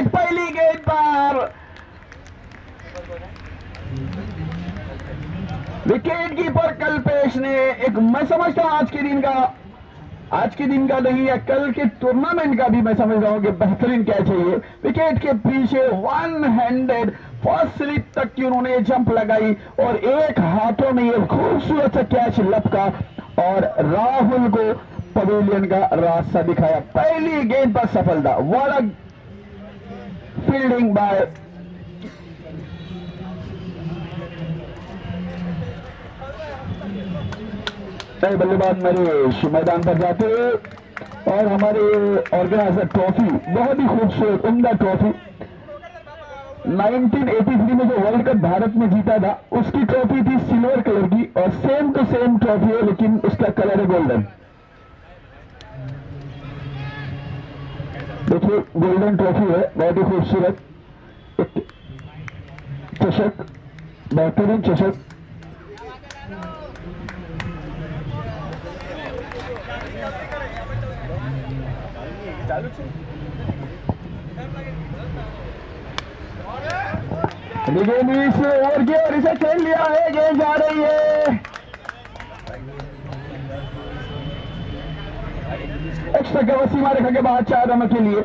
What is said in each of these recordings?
Wicket पहली गेंद पर। विकेट कीपर कल्पेश ने एक, मैं समझता हूं आज के दिन का नहीं है, कल के टूर्नामेंट का भी मैं समझ रहा हूं कि बेहतरीन कैच है ये। विकेट के पीछे वन हैंडेड फर्स्ट स्लिप तक की उन्होंने जंप लगाई और एक हाथों में ये खूबसूरत सा कैच लपका और राहुल को पवेलियन का रास्ता दिखाया। पहली गेंद पर सफलता। व्हाट अ फील्डिंग बाय नए बल्लेबाज नरेश मैदान पर जाते हुए और हमारे ऑर्गेनाइजर ट्रॉफी, बहुत ही खूबसूरत उम्दा ट्रॉफी, 1983 में जो वर्ल्ड कप भारत में जीता था उसकी ट्रॉफी थी सिल्वर कलर की और सेम टू सेम ट्रॉफी है लेकिन उसका कलर है गोल्डन। देखिए गोल्डन ट्रॉफी है, बहुत ही खूबसूरत एक चषक, बेहतरीन चषक। गेंद इस ओवर की और इसे खेल लिया है, गेंद जा रही है एक्स्ट्रा कवर सीमा रेखा के बाद 4 रनों के लिए।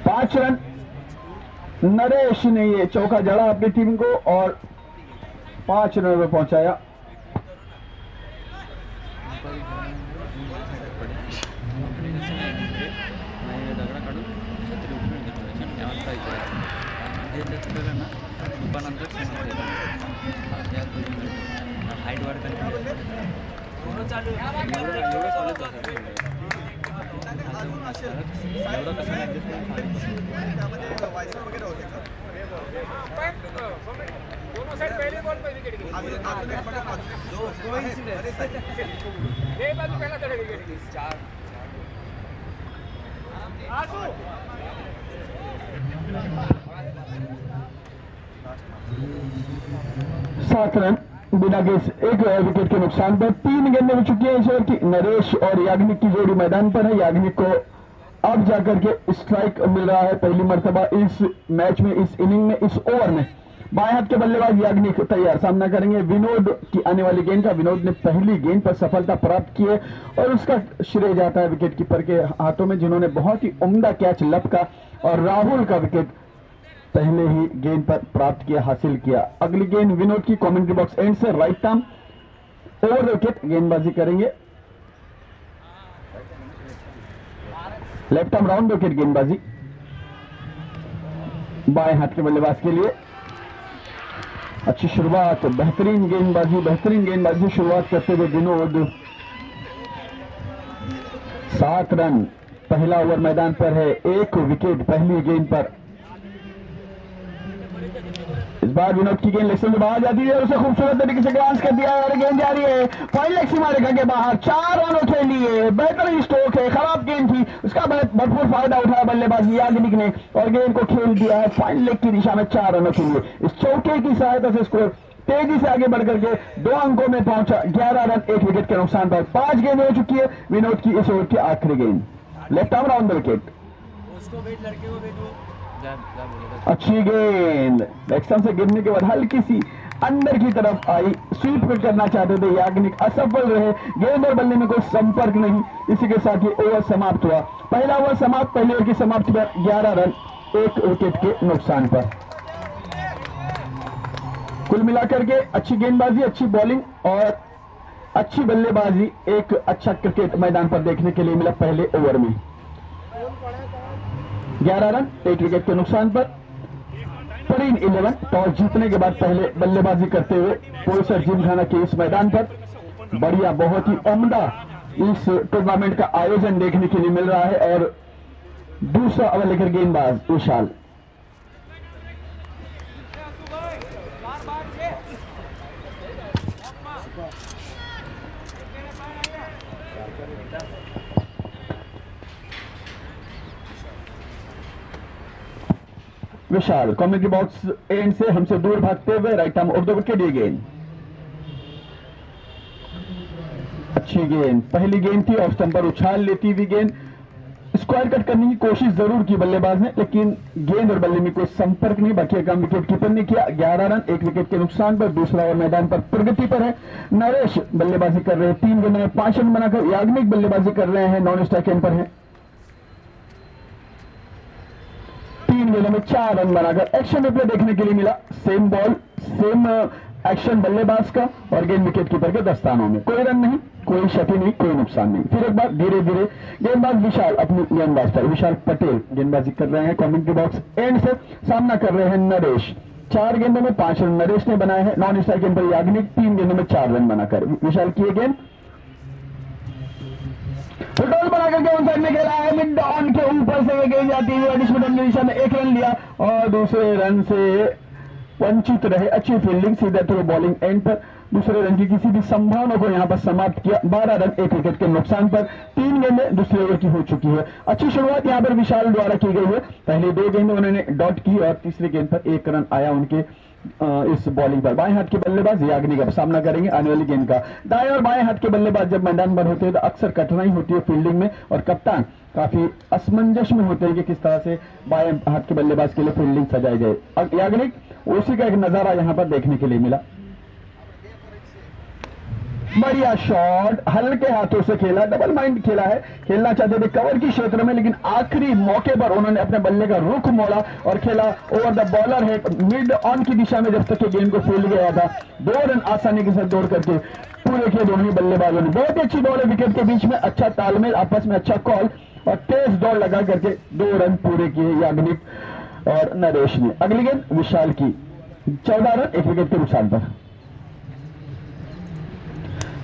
5 रन नरेश ने ये चौका जड़ा अपनी टीम को और 5 रनों पर पहुंचाया। सात रन बिना गेस, एक विकेट के नुकसान पर। 3 गेंदें हो चुकी है इस ओवर की। नरेश और याग्निक की जोड़ी मैदान पर है। याग्निक को अब जाकर के स्ट्राइक मिल रहा है पहली मर्तबा इस मैच में, इस इनिंग में, इस ओवर में। बाएं हाथ के बल्लेबाज याग्निक तैयार, सामना करेंगे विनोद की आने वाली गेंद का। विनोद ने पहली गेंद पर सफलता प्राप्त की है और उसका श्रेय जाता है विकेट कीपर के हाथों में जिन्होंने बहुत ही उम्दा कैच लपका और राहुल का विकेट पहले ही गेंद पर प्राप्त किया, हासिल किया। अगली गेंद विनोद की कमेंट्री बॉक्स एंड से राइट आर्म ओवर विकेट गेंदबाजी करेंगे। लेफ्ट आर्म राउंड विकेट गेंदबाजी बाएं हाथ के बल्लेबाज के लिए। अच्छी शुरुआत, बेहतरीन गेंदबाजी शुरुआत करते हुए विनोद। 7 रन, पहला ओवर मैदान पर है, 1 विकेट पहली गेंद पर। इस बार विनोद की गेंद लेग से बाहर जाती है और उसे खूबसूरत तरीके से ग्रांस कर दिया और गेंद जा रही है फाइन लेग सीमा रेखा के बाहर। 4 रन उठे लिए, बेहतरीन स्ट्रोक है, खराब गेंद थी, उसका भरपूर फायदा उठाया बल्लेबाज याग्निक ने और गेंद को खेल दिया है फाइन लेग की दिशा में 4 रनों के लिए। इस चौके की सहायता से स्कोर तेजी से आगे बढ़कर के 2 अंकों में पहुंचा। 11 रन 1 विकेट के नुकसान पर। 5 गेंद हो चुकी है विनोद की इस ओवर की आखिरी गेंद। Left arm round wicket. अच्छी गेंद लेग स्टंप से गिरने के बाद हल्की सी अंदर की तरफ आई, स्वीप करना चाहते थे याग्निक, असफल रहे। गेंद और बल्ले में कोई संपर्क नहीं, इसी के साथ ये ओवर समाप्त हुआ। पहला ओवर समाप्त, पहले ओवर की समाप्ति पर 11 रन 1 विकेट के नुकसान पर। कुल मिलाकर के अच्छी गेंदबाजी, अच्छी बॉलिंग और अच्छी बल्लेबाजी, एक अच्छा क्रिकेट मैदान पर देखने के लिए मिला पहले ओवर में। 11 रन 1 विकेट के नुकसान पर। प्लेइंग 11 टॉस जीतने के बाद पहले बल्लेबाजी करते हुए पोइसर जिमखाना के इस मैदान पर। बढ़िया, बहुत ही उम्दा इस टूर्नामेंट का आयोजन देखने के लिए मिल रहा है और दूसरा ओवर लेकर गेंदबाज विशाल। विशाल कमेंट्री बॉक्स एंड से हमसे दूर भागते हुए राइट आर्म उर्दू विकेट ये गेंद। अच्छी गेंद, पहली गेंद थी ऑफ स्टंप पर उछाल लेती हुई गेंद स्क्वायर कट करने की कोशिश जरूर की बल्लेबाज ने, लेकिन गेंद और बल्ले में कोई संपर्क नहीं। बाकी काम विकेट कीपर ने किया। 11 रन 1 विकेट के नुकसान पर। दूसरा ओवर मैदान पर प्रगति पर है। नरेश बल्लेबाजी कर रहे हैं, 3 गेंदों में 5 रन बनाकर। याग्निक बल्लेबाजी कर रहे हैं, नॉन स्ट्राइक एंड पर है, 3 गेंदों में 4 रन बनाकर। एक्शन रिप्ले देखने के लिए मिला। सेम बॉल सेम एक्शन बल्लेबाज का और गेंद विकेट कीपर के दस्तानों में। कोई रन नहीं, कोई क्षति नहीं, कोई नुकसान नहीं। फिर एक बार धीरे धीरे गेंदबाज विशाल अपनी गेंदबाज पर, विशाल पटेल गेंदबाजी कर रहे हैं कमेंट्री बॉक्स एंड से। सामना कर रहे हैं नरेश। 4 गेंदों में 5 रन नरेश ने बनाए हैं। नॉन स्ट्राइक एंड पर याग्निक 3 गेंदों में 4 रन बनाकर। विशाल की गेंद फुटबॉल बना करके ऑन साइड में खेला है। मिड ऑन के ऊपर से गेंद जाती हुई डिस्मिडन की दिशा में 1 रन लिया और दूसरे रन से वंचित रहे। अच्छी फील्डिंग, सीधे थ्रो बॉलिंग एंड पर दूसरे रन की किसी भी संभावना को यहां पर समाप्त किया। 12 रन 1 विकेट के नुकसान पर। 3 गेंदें दूसरे ओवर की हो चुकी है। अच्छी शुरुआत यहां पर विशाल द्वारा की गई है। पहले 2 गेंदें उन्होंने डॉट की और तीसरी गेंद पर 1 रन आया उनके इस बॉलिंग पर। बाएं हाथ के बल्लेबाज याग्निक का सामना करेंगे आने वाली गेंद का। दाएं और बाएं हाथ के बल्लेबाज जब मैदान पर होते हैं तो अक्सर कठिनाई होती है फील्डिंग में और कप्तान काफी असमंजस में होते हैं कि किस तरह से बाएं हाथ के बल्लेबाज के लिए फील्डिंग सजाई जाए। याग्निक उसी का एक नजारा यहां पर देखने के लिए मिला। बढ़िया शॉट, हल्के हाथों से खेला, डबल माइंड खेला है। खेलना चाहते थे कवर की क्षेत्र में, लेकिन आखिरी मौके पर उन्होंने अपने बल्ले का रुख मोड़ा और खेला ओवर द बॉलर है मिड ऑन की दिशा में। जब तक गेंद को फील्ड गया था 2 रन आसानी के साथ दौड़ करके पूरे किए दोनों ही बल्लेबाजों ने। बहुत ही अच्छी दौड़ है विकेट के बीच में, अच्छा तालमेल, आपस में अच्छा कॉल और तेज दौड़ लगा करके 2 रन पूरे किए याग्निक और नरेश ने। अगली गेंद विशाल की, 14 रन 1 विकेट के नुकसान पर।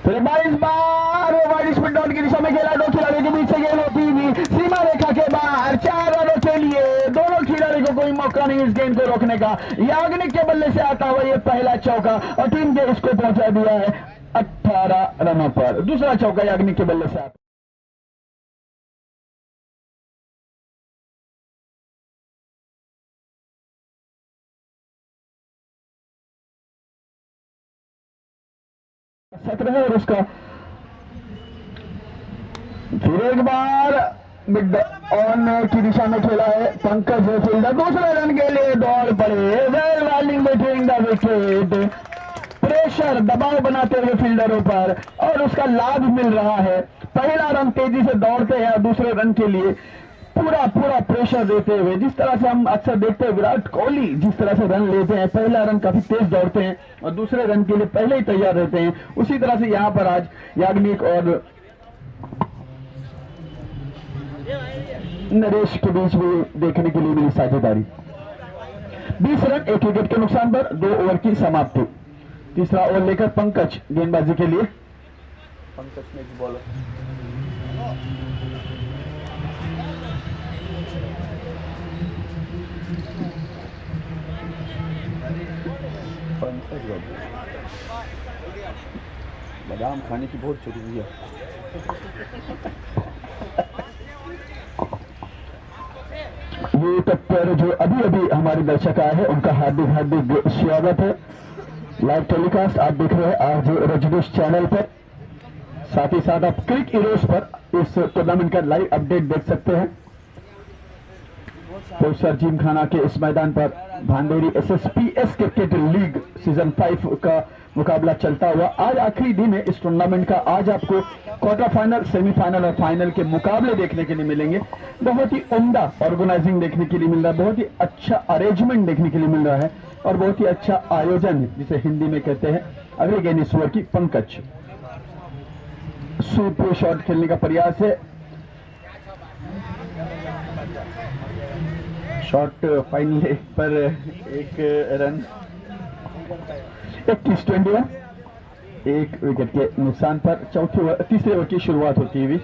फिर इस बार वाइड स्पिन डॉट की दिशा में खेला। 2 खिलाड़ियों के बीच से गेंद होती हुई सीमा रेखा के बाहर। 4 रनों के लिए दोनों खिलाड़ियों को कोई मौका नहीं इस गेंद को रोकने का। याग्निक के बल्ले से आता हुआ ये पहला चौका और टीम के इसको पहुंचा दिया है 18 रनों पर। दूसरा चौका याग्निक के बल्ले से आता। सत्र है और उसका फिर एक बार मिड ऑन की दिशा में खेला है पंकज फील्डर। दूसरे रन के लिए दौड़ पड़े। Well wilding between the wicket, pressure दबाव बनाते हुए फील्डरों पर और उसका लाभ मिल रहा है। पहला रन तेजी से दौड़ते हैं और दूसरे रन के लिए पूरा प्रेशर देते हुए, जिस तरह से हम अक्सर देखते हैं विराट कोहली जिस तरह से रन लेते हैं, पहला रन काफी तेज दौड़ते हैं और दूसरे रन के लिए पहले ही तैयार रहते हैं, उसी तरह से यहां पर आज याग्निक और नरेश के बीच में देखने के लिए मिली साझेदारी। 20 रन 1 विकेट के नुकसान पर 2 ओवर की समाप्ति। तीसरा ओवर लेकर पंकज गेंदबाजी के लिए। पंकज ने बॉलर बादाम खाने की बहुत जरूरी है। ये तक पर जो अभी हमारे दर्शक आए हैं उनका हार्दिक स्वागत है। लाइव टेलीकास्ट आप देख रहे हैं आज रजनीश चैनल पर। साथ ही साथ आप क्रिक हीरोज पर इस टूर्नामेंट का लाइव अपडेट देख सकते हैं। प्रोफेसर जिम खाना के इस मैदान पर भांडेरी SSPS क्रिकेट लीग सीजन 5 का मुकाबला चलता हुआ आज आखिरी दिन है इस टूर्नामेंट का। आज आपको क्वार्टर फाइनल, सेमीफाइनल और फाइनल के मुकाबले देखने के लिए मिलेंगे। बहुत ही उम्दा ऑर्गेनाइजिंग देखने के लिए मिल रहा है, बहुत ही अच्छा अरेंजमेंट देखने के लिए मिल रहा है और बहुत ही अच्छा आयोजन जिसे हिंदी में कहते हैं। अगले गेंद इस ओवर की पंकज, सुपर शॉट खेलने का प्रयास है। शॉट फाइनल पर 1 रन 21-21 1 विकेट के नुकसान पर। तीसरे ओवर की शुरुआत होती हुई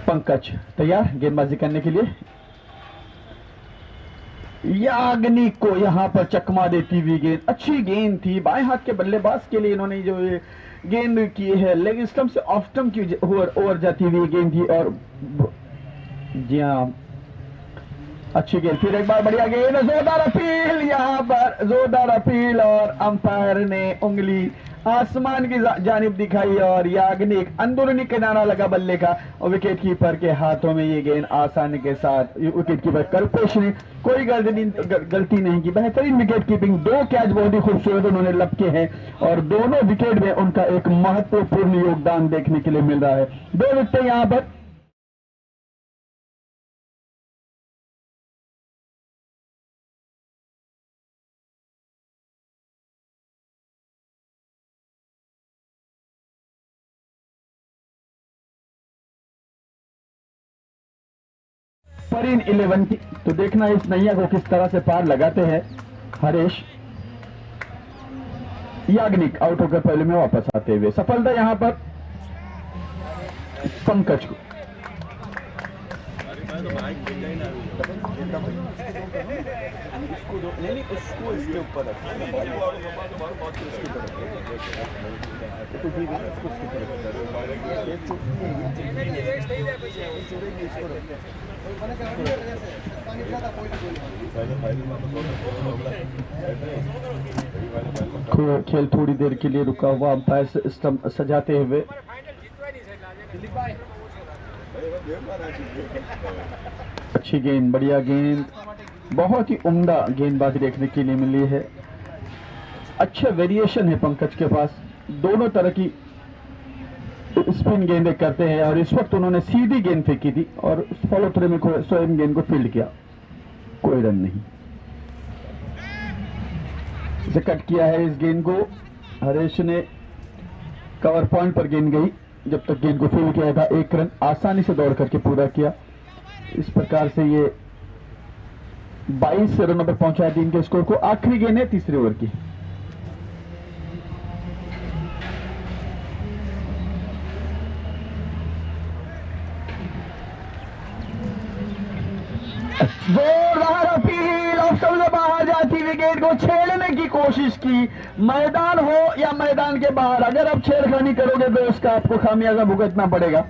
पंकज तैयार गेंदबाजी करने के लिए। याग्निक को यहां पर चकमा देती हुई गेंद, अच्छी गेंद थी बाएं हाथ के बल्लेबाज के लिए। इन्होंने जो गेंद की है लेग स्टंप से ऑफ स्टंप की ओवर जाती हुई गेंद थी और जी हाँ अच्छी गेंद, फिर एक बार बढ़िया गेंद, जोरदार अपील, यहाँ पर जोरदार अपील और अंपायर ने उंगली आसमान की जानिब दिखाई और याग्निक अंदरूनी किनारा लगा बल्ले का और विकेट कीपर के हाथों में ये गेंद आसानी के साथ। विकेट कीपर कल्पेश ने कोई गलती नहीं की, बेहतरीन विकेट कीपिंग, 2 कैच बहुत ही खूबसूरत उन्होंने लपके हैं और दोनों विकेट में उनका एक महत्वपूर्ण योगदान देखने के लिए मिल रहा है। 2 विकेट यहाँ पर। परीन 11 की तो देखना इस नैया को किस तरह से पार लगाते हैं हरेश। याग्निक आउट होकर पहले में वापस आते हुए सफलता यहां पर पंकज को। उसको इसके ऊपर खेल थोड़ी देर के लिए रुका हुआ, अंपायर स्टंप सजाते हुए। अच्छी गेंद, बढ़िया गेंद, बहुत ही उम्दा गेंदबाजी देखने के लिए मिली है। अच्छे वेरिएशन है पंकज के पास, दोनों तरह की स्पिन गेंदें करते हैं और इस वक्त उन्होंने सीधी गेंद फेंकी थी और फॉलो थ्रू में स्वयं गेंद को फील्ड किया, कोई रन नहीं। इसे कट किया है इस गेंद को, हरेश ने कवर पॉइंट पर गेंद गई, जब तक गेंद को फील्ड किया था 1 रन आसानी से दौड़ करके पूरा किया। इस प्रकार से ये 22 रनों पर पहुंचा टीम के स्कोर को। आखिरी गेंद है तीसरे ओवर की। जोरदार अपील, ऑप्शन से बाहर जाती विकेट को छेड़ने की कोशिश की, मैदान हो या मैदान के बाहर, अगर आप छेड़खानी करोगे तो उसका आपको खामियाजा भुगतना पड़ेगा।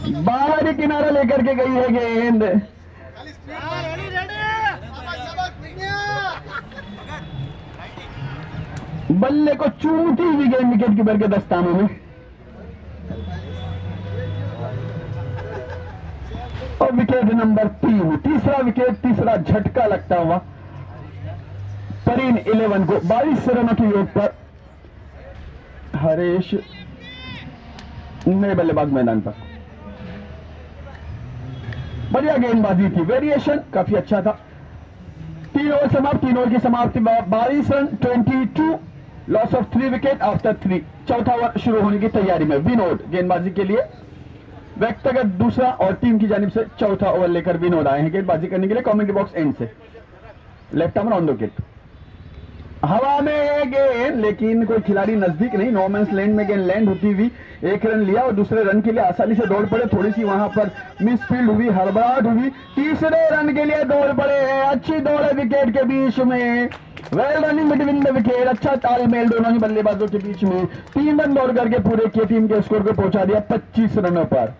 बाहरी किनारा लेकर के गई है गेंद, बल्ले को चूमती हुई गेंद विकेट कीपर के दस्तानों में और विकेट नंबर 3, तीसरा विकेट, तीसरा झटका लगता हुआ परीन 11 को 22 रनों के योग पर हरेश नए बल्लेबाज मैदान पर। बढ़िया गेंदबाजी थी, वेरिएशन काफी अच्छा था। 3 ओवर समाप्त, 3 ओवर की समाप्ति 22 run 22, loss of 3 wicket after 3। चौथा ओवर शुरू होने की तैयारी में विनोद गेंदबाजी के लिए, व्यक्तिगत दूसरा और टीम की जानिब से चौथा ओवर लेकर विनोद आए हैं गेंदबाजी करने के लिए कमेंट्री बॉक्स एंड से। Left arm on the wicket, हवा में है गेंद लेकिन कोई खिलाड़ी नजदीक नहीं, नो मैंस लैंड में गेंद लैंड होती हुई 1 रन लिया और दूसरे रन के लिए आसानी से दौड़ पड़े। थोड़ी सी वहां पर मिसफील्ड हुई, हड़बड़ाहट हुई, तीसरे रन के लिए दौड़ पड़े हैं। अच्छी दौड़ है विकेट के बीच में, well running between the wicket, अच्छा तालमेल दोनों ही बल्लेबाजों के बीच में। 3 रन दौड़ करके पूरे किए, टीम के स्कोर को पहुंचा दिया 25 रनों पर।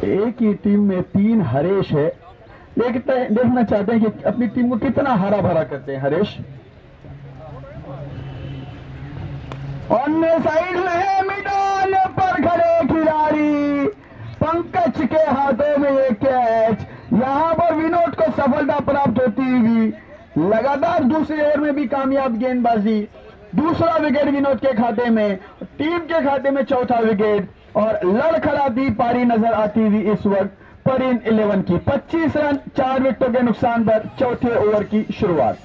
एक ही टीम में 3 हरेश है, देखना चाहते हैं कि अपनी टीम को कितना हरा भरा करते हैं हरेश। ऑन साइड में मैदान पर खड़े खिलाड़ी, पंकज के हाथों में ये कैच, यहां पर विनोद को सफलता प्राप्त होती हुई। लगातार दूसरे ओवर में भी कामयाब गेंदबाजी, दूसरा विकेट विनोद के खाते में, टीम के खाते में चौथा विकेट और लड़खड़ाती पारी नजर आती हुई इस वक्त परीन 11 की। 25 रन 4 विकेटों के नुकसान पर चौथे ओवर की शुरुआत।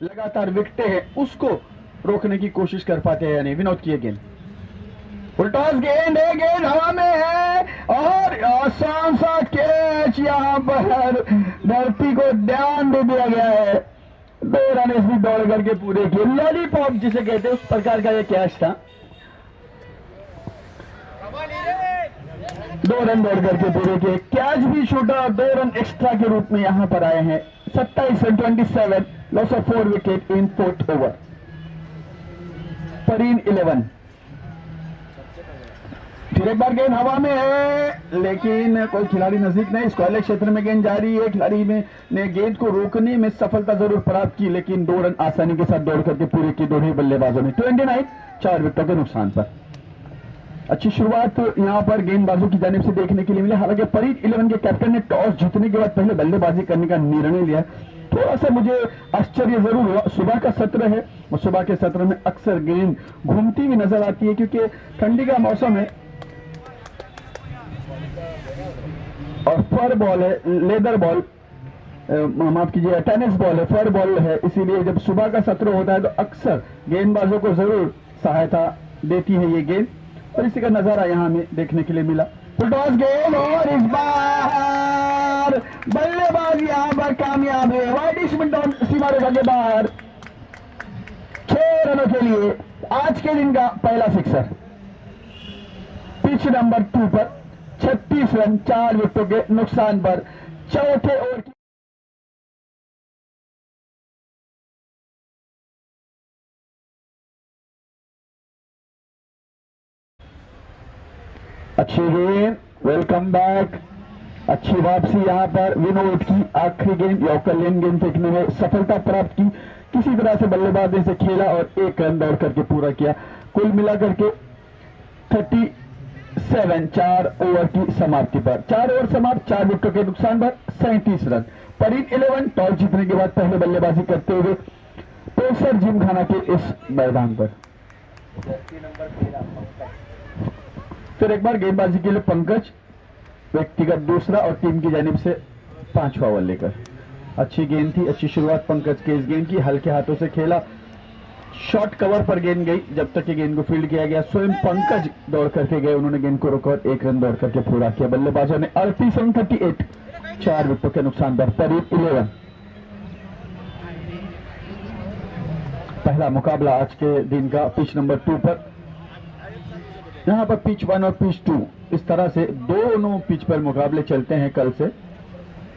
लगातार विकेटें हैं, उसको रोकने की कोशिश कर पाते हैं या नहीं। विनोद की गेंद, फुलटॉस गेंद है, गेंद हवा में है और आसान सा कैच यहां पर धरती को ध्यान दे दिया गया है। 2 रन इसमें दौड़ करके पूरे किए। लॉलीपॉप जिसे कहते हैं उस प्रकार का यह कैच था। 2 रन दौड़ करके पूरे किए। कैच भी छूटा और 2 रन एक्स्ट्रा के रूप में यहां पर आए हैं। 27 run 27, loss of 4 wicket in 4th over. परीन 11। फिर एक बार गेंद हवा में है लेकिन कोई खिलाड़ी नजदीक नहीं। स्क्वायर क्षेत्र में गेंद जा रही है। खिलाड़ी ने गेंद को रोकने में सफलता जरूर प्राप्त की लेकिन 2 रन आसानी के साथ दौड़ करके पूरे किए दोनों बल्लेबाजों ने। 29, 4 विकेटों के नुकसान पर। अच्छी शुरुआत यहां पर गेंदबाजों की जानिब से देखने के लिए मिली। हालांकि परीन 11 के कैप्टन ने टॉस जीतने के बाद पहले बल्लेबाजी करने का निर्णय लिया। थोड़ा सा मुझे आश्चर्य जरूर हुआ। सुबह का सत्र है और सुबह के सत्र में अक्सर गेंद घूमती हुई नजर आती है क्योंकि ठंडी का मौसम है और फर बॉल है, लेदर बॉल, माफ कीजिए टेनिस बॉल है, फर बॉल है। इसीलिए जब सुबह का सत्र होता है तो अक्सर गेंदबाजों को जरूर सहायता देती है ये गेंद और इसी का नजारा यहां हमें देखने के लिए मिला। फुलटॉस गेंद और इस बार बल्लेबाज यहां पर कामयाब है। वाइडिश मिनटॉन सीमा रेखा के बाहर 6 रनों के लिए आज के दिन का पहला सिक्सर। पिच नंबर 2 पर 36 रन 4 विकेटों के नुकसान पर चौथे ओवर की अच्छी गेंद। Welcome back. अच्छी वापसी यहां पर विनोद की। आखिरी गेंद यॉर्कर लेन गेंद फेंकने में सफलता प्राप्त की। किसी तरह से बल्लेबाज ने इसे खेला और 1 रन दौड़ करके पूरा किया। कुल मिलाकर के 37, 4 ओवर की समाप्ति पर। 4 ओवर समाप्त, 4 विकेटों के नुकसान पर 37 रन। परीन 11 टॉस जीतने के बाद पहले बल्लेबाजी करते हुए पेसर जिमखाना के इस मैदान पर। फिर एक बार गेंदबाजी के लिए पंकज, व्यक्तिगत दूसरा और टीम की जानिब से 5वां ओवर लेकर। अच्छी गेंद थी, अच्छी शुरुआत पंकज के इस गेंद की। हल्के हाथों से खेला, शॉर्ट कवर पर गेंद गई। जब तक कि गेंद को फील्ड किया गया स्वयं पंकज दौड़ करके गए। उन्होंने गेंद को रोका और 1 रन दौड़ करके पूरा किया। बल्लेबाजों ने 38 रन 38, 4 विकेटों के नुकसान पर। परीन 11। पहला मुकाबला आज के दिन का पिच नंबर 2 पर। यहां पर पिच 1 और पिच 2 इस तरह से दोनों पिच पर मुकाबले चलते हैं कल से।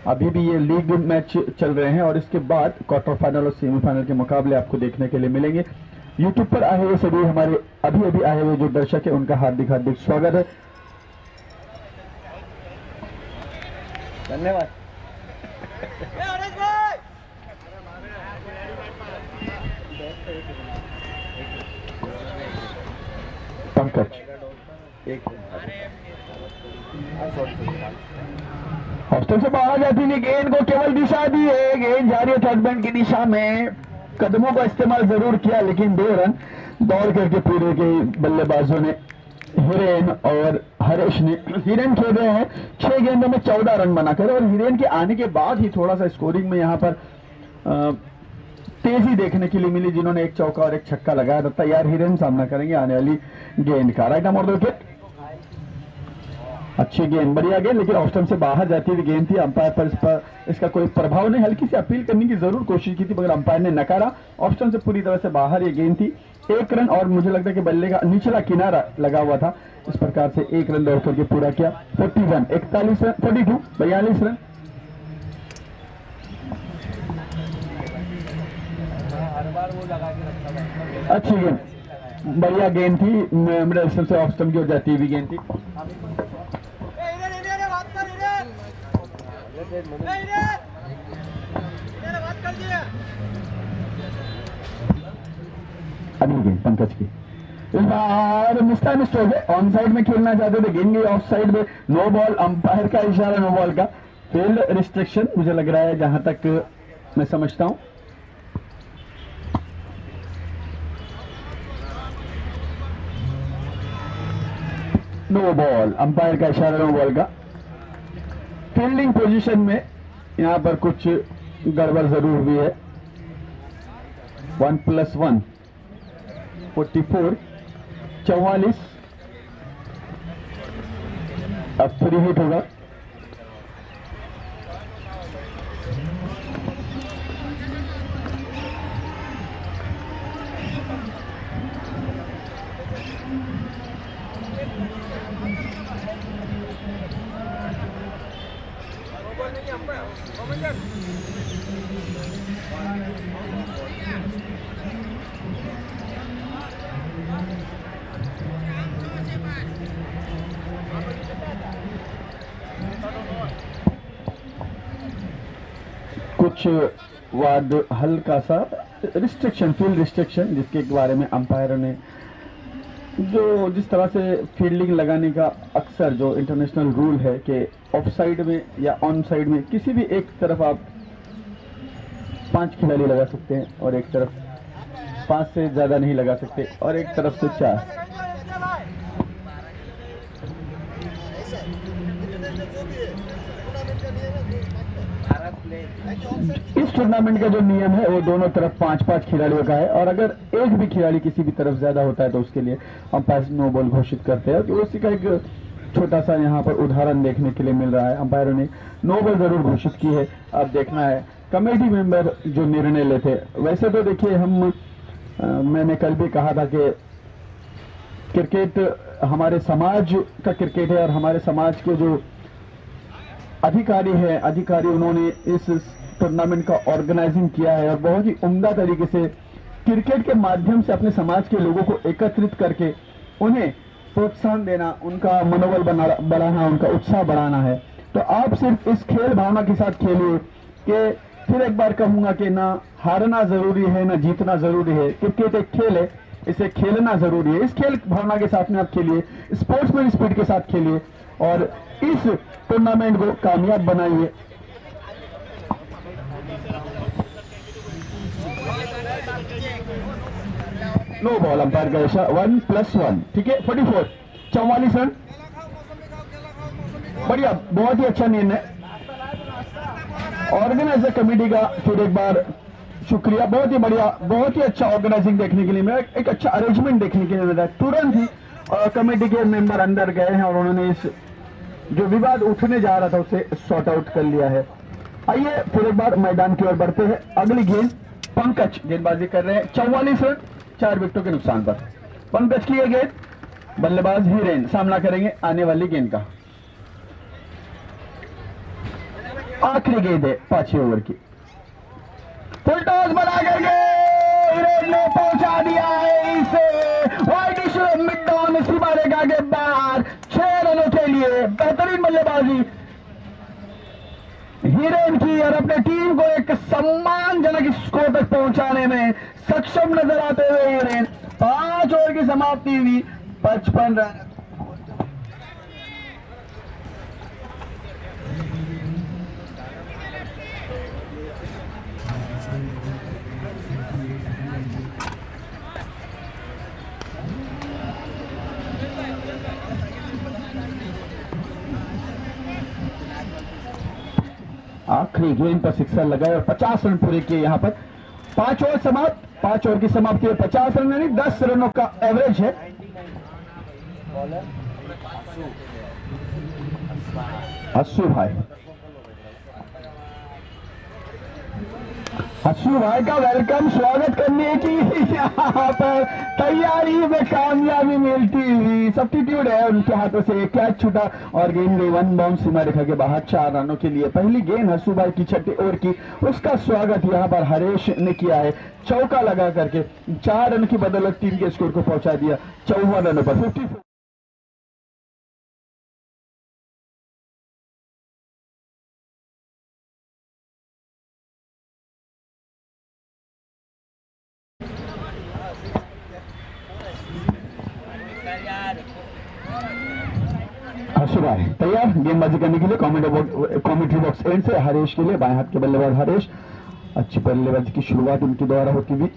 अभी भी ये लीग मैच चल रहे हैं और इसके बाद क्वार्टर फाइनल और सेमीफाइनल के मुकाबले आपको देखने के लिए मिलेंगे। यूट्यूब पर आए हुए सभी हमारे अभी आए हुए जो दर्शक है उनका हार्दिक हार्दिक स्वागत है। धन्यवाद। पंकज हॉस्टल से बाहर जाती हुई गेंद को केवल दिशा दी है। गेंद जा रही है थर्ड बैट की दिशा में। कदमों का इस्तेमाल जरूर किया लेकिन 2 रन दौड़ करके पूरे के बल्लेबाजों ने हिरेन और हरेश ने। हिरेन खेल रहे हैं 6 गेंदों में 14 रन बनाकर और हिरेन के आने के बाद ही थोड़ा सा स्कोरिंग में यहां पर तेजी देखने के लिए मिली। जिन्होंने 1 चौका और 1 छक्का लगाया था। तैयार हिरेन सामना करेंगे आने वाली गेंद का। राइट आर्म और विकेट। अच्छी गेंद, बढ़िया गेंद लेकिन ऑफ स्टंप से बाहर जाती हुई गेंद थी। अंपायर पर इसका कोई प्रभाव नहीं। हल्की सी अपील करने की जरूर कोशिश की थी मगर अंपायर ने नकारा। ऑफ स्टंप से पूरी तरह से बाहर ये गेंद थी। 1 रन और मुझे लगता है कि बल्ले का निचला किनारा लगा हुआ था। इस प्रकार से 1 रन दौड़ करके पूरा किया। 41, 41 रन, 42, 42 रन। अच्छी गेंद, बढ़िया गेंद थी। मिडल स्टंप से ऑफ स्टंप की ओर जाती हुई गेंद थी। अगली गेंद पंकज की। इस बार मिस्टर हो गए। ऑन साइड में खेलना चाहते थे, गेंद गई ऑफ साइड में। नो बॉल, अंपायर का इशारा नो बॉल का। फील्ड रिस्ट्रिक्शन मुझे लग रहा है जहां तक मैं समझता हूं। नो बॉल, अंपायर का इशारा नो बॉल का। फील्डिंग पोजीशन में यहां पर कुछ गड़बड़ जरूर हुई है। 1+1 44, 44, अब फ्री हिट होगा। कुछ वाद हल्का सा रिस्ट्रिक्शन, फील्ड रिस्ट्रिक्शन, जिसके बारे में अंपायर ने जो जिस तरह से फील्डिंग लगाने का अक्सर जो इंटरनेशनल रूल है कि ऑफ साइड में या ऑन साइड में किसी भी एक तरफ आप 5 खिलाड़ी लगा सकते हैं और एक तरफ 5 से ज्यादा नहीं लगा सकते और एक तरफ से 4। इस टूर्नामेंट का जो नियम है वो दोनों तरफ 5-5 खिलाड़ियों का है और अगर एक भी खिलाड़ी किसी भी तरफ ज्यादा होता है तो उसके लिए अंपायर नो बॉल घोषित करते हैं। तो उसी का एक छोटा सा यहाँ पर उदाहरण देखने के लिए मिल रहा है। अंपायरों ने नो बॉल जरूर घोषित की है। अब देखना है कमेटी मेंबर जो निर्णय लेते। वैसे तो देखिए मैंने कल भी कहा था कि क्रिकेट हमारे समाज का क्रिकेट है और हमारे समाज के जो अधिकारी उन्होंने इस टूर्नामेंट का ऑर्गेनाइजिंग किया है और बहुत ही उम्दा तरीके से क्रिकेट के माध्यम से अपने समाज के लोगों को एकत्रित करके उन्हें प्रोत्साहन देना, उनका मनोबल बढ़ाना, उनका उत्साह बढ़ाना है। तो आप सिर्फ इस खेल भावना के साथ खेलिए कि फिर एक बार कहूंगा कि ना हारना जरूरी है ना जीतना जरूरी है। क्रिकेट एक खेल है, इसे खेलना जरूरी है। इस खेल भावना के साथ में आप खेलिए, स्पोर्ट्समैन स्पिरिट के साथ खेलिए और इस टूर्नामेंट को कामयाब बनाइए। नो बॉल, अंपायर का इशारा 1+1, ठीक है। 44 रन, बढ़िया, बहुत ही अच्छा निर्णय। ऑर्गेनाइजर कमेटी का फिर एक बार शुक्रिया, बहुत ही बढ़िया, बहुत ही अच्छा ऑर्गेनाइजिंग देखने के लिए मिला, एक अच्छा अरेंजमेंट देखने के लिए मिला। तुरंत ही कमेटी के मेंबर अंदर गए हैं और उन्होंने इस जो विवाद उठने जा रहा था उसे सॉर्ट आउट कर लिया है। आइए फिर एक बार मैदान की ओर बढ़ते हैं। अगली गेंद पंकज गेंदबाजी कर रहे हैं। 44 रन 4 विकेटों के नुकसान पर पंकज की यह गेंद, बल्लेबाज हीरेन सामना करेंगे आने वाली गेंद का। आखिरी गेंद है 5वें ओवर की। फुल टॉस बना करके हीरेन ने पहुंचा दिया है इसे वाइड मिड डाउन सीमा रेखा के बाहर 6 रनों के लिए। बेहतरीन बल्लेबाजी हीरेन की और अपने टीम को एक सम्मानजनक स्कोर तक पहुंचाने में सक्षम नजर आते हुए हीरेन 5 ओवर की समाप्ति हुई 55 रन। आखिरी गेंद पर सिक्सर लगाए और 50 रन पूरे किए। यहां पर 5 ओवर समाप्त, 5 ओवर की समाप्ति है 50 रन, यानी 10 रनों का एवरेज है। अस्सू भाई का वेलकम, स्वागत करने की यहाँ पर तैयारी में कामयाबी मिलती हुई। सब्स्टिट्यूट है, उनके हाथों से एक कैच छूटा और गेंद गई 1 बाउंस सीमा रेखा के बाहर 4 रनों के लिए। पहली गेंद हस्सू भाई की 6ठी ओवर की, उसका स्वागत यहाँ पर हरेश ने किया है। चौका लगा करके 4 रन की बदौलत टीम के स्कोर को पहुंचा दिया 54 रनों पर। 54तैयार गेंदबाजी करने के लिए कॉमेंट्री बॉक्स एंड से हरेश के लिए, बाएं हाथ के बल्लेबाज हरेश। अच्छी बल्लेबाजी की शुरुआत उनके द्वारा होती हुई।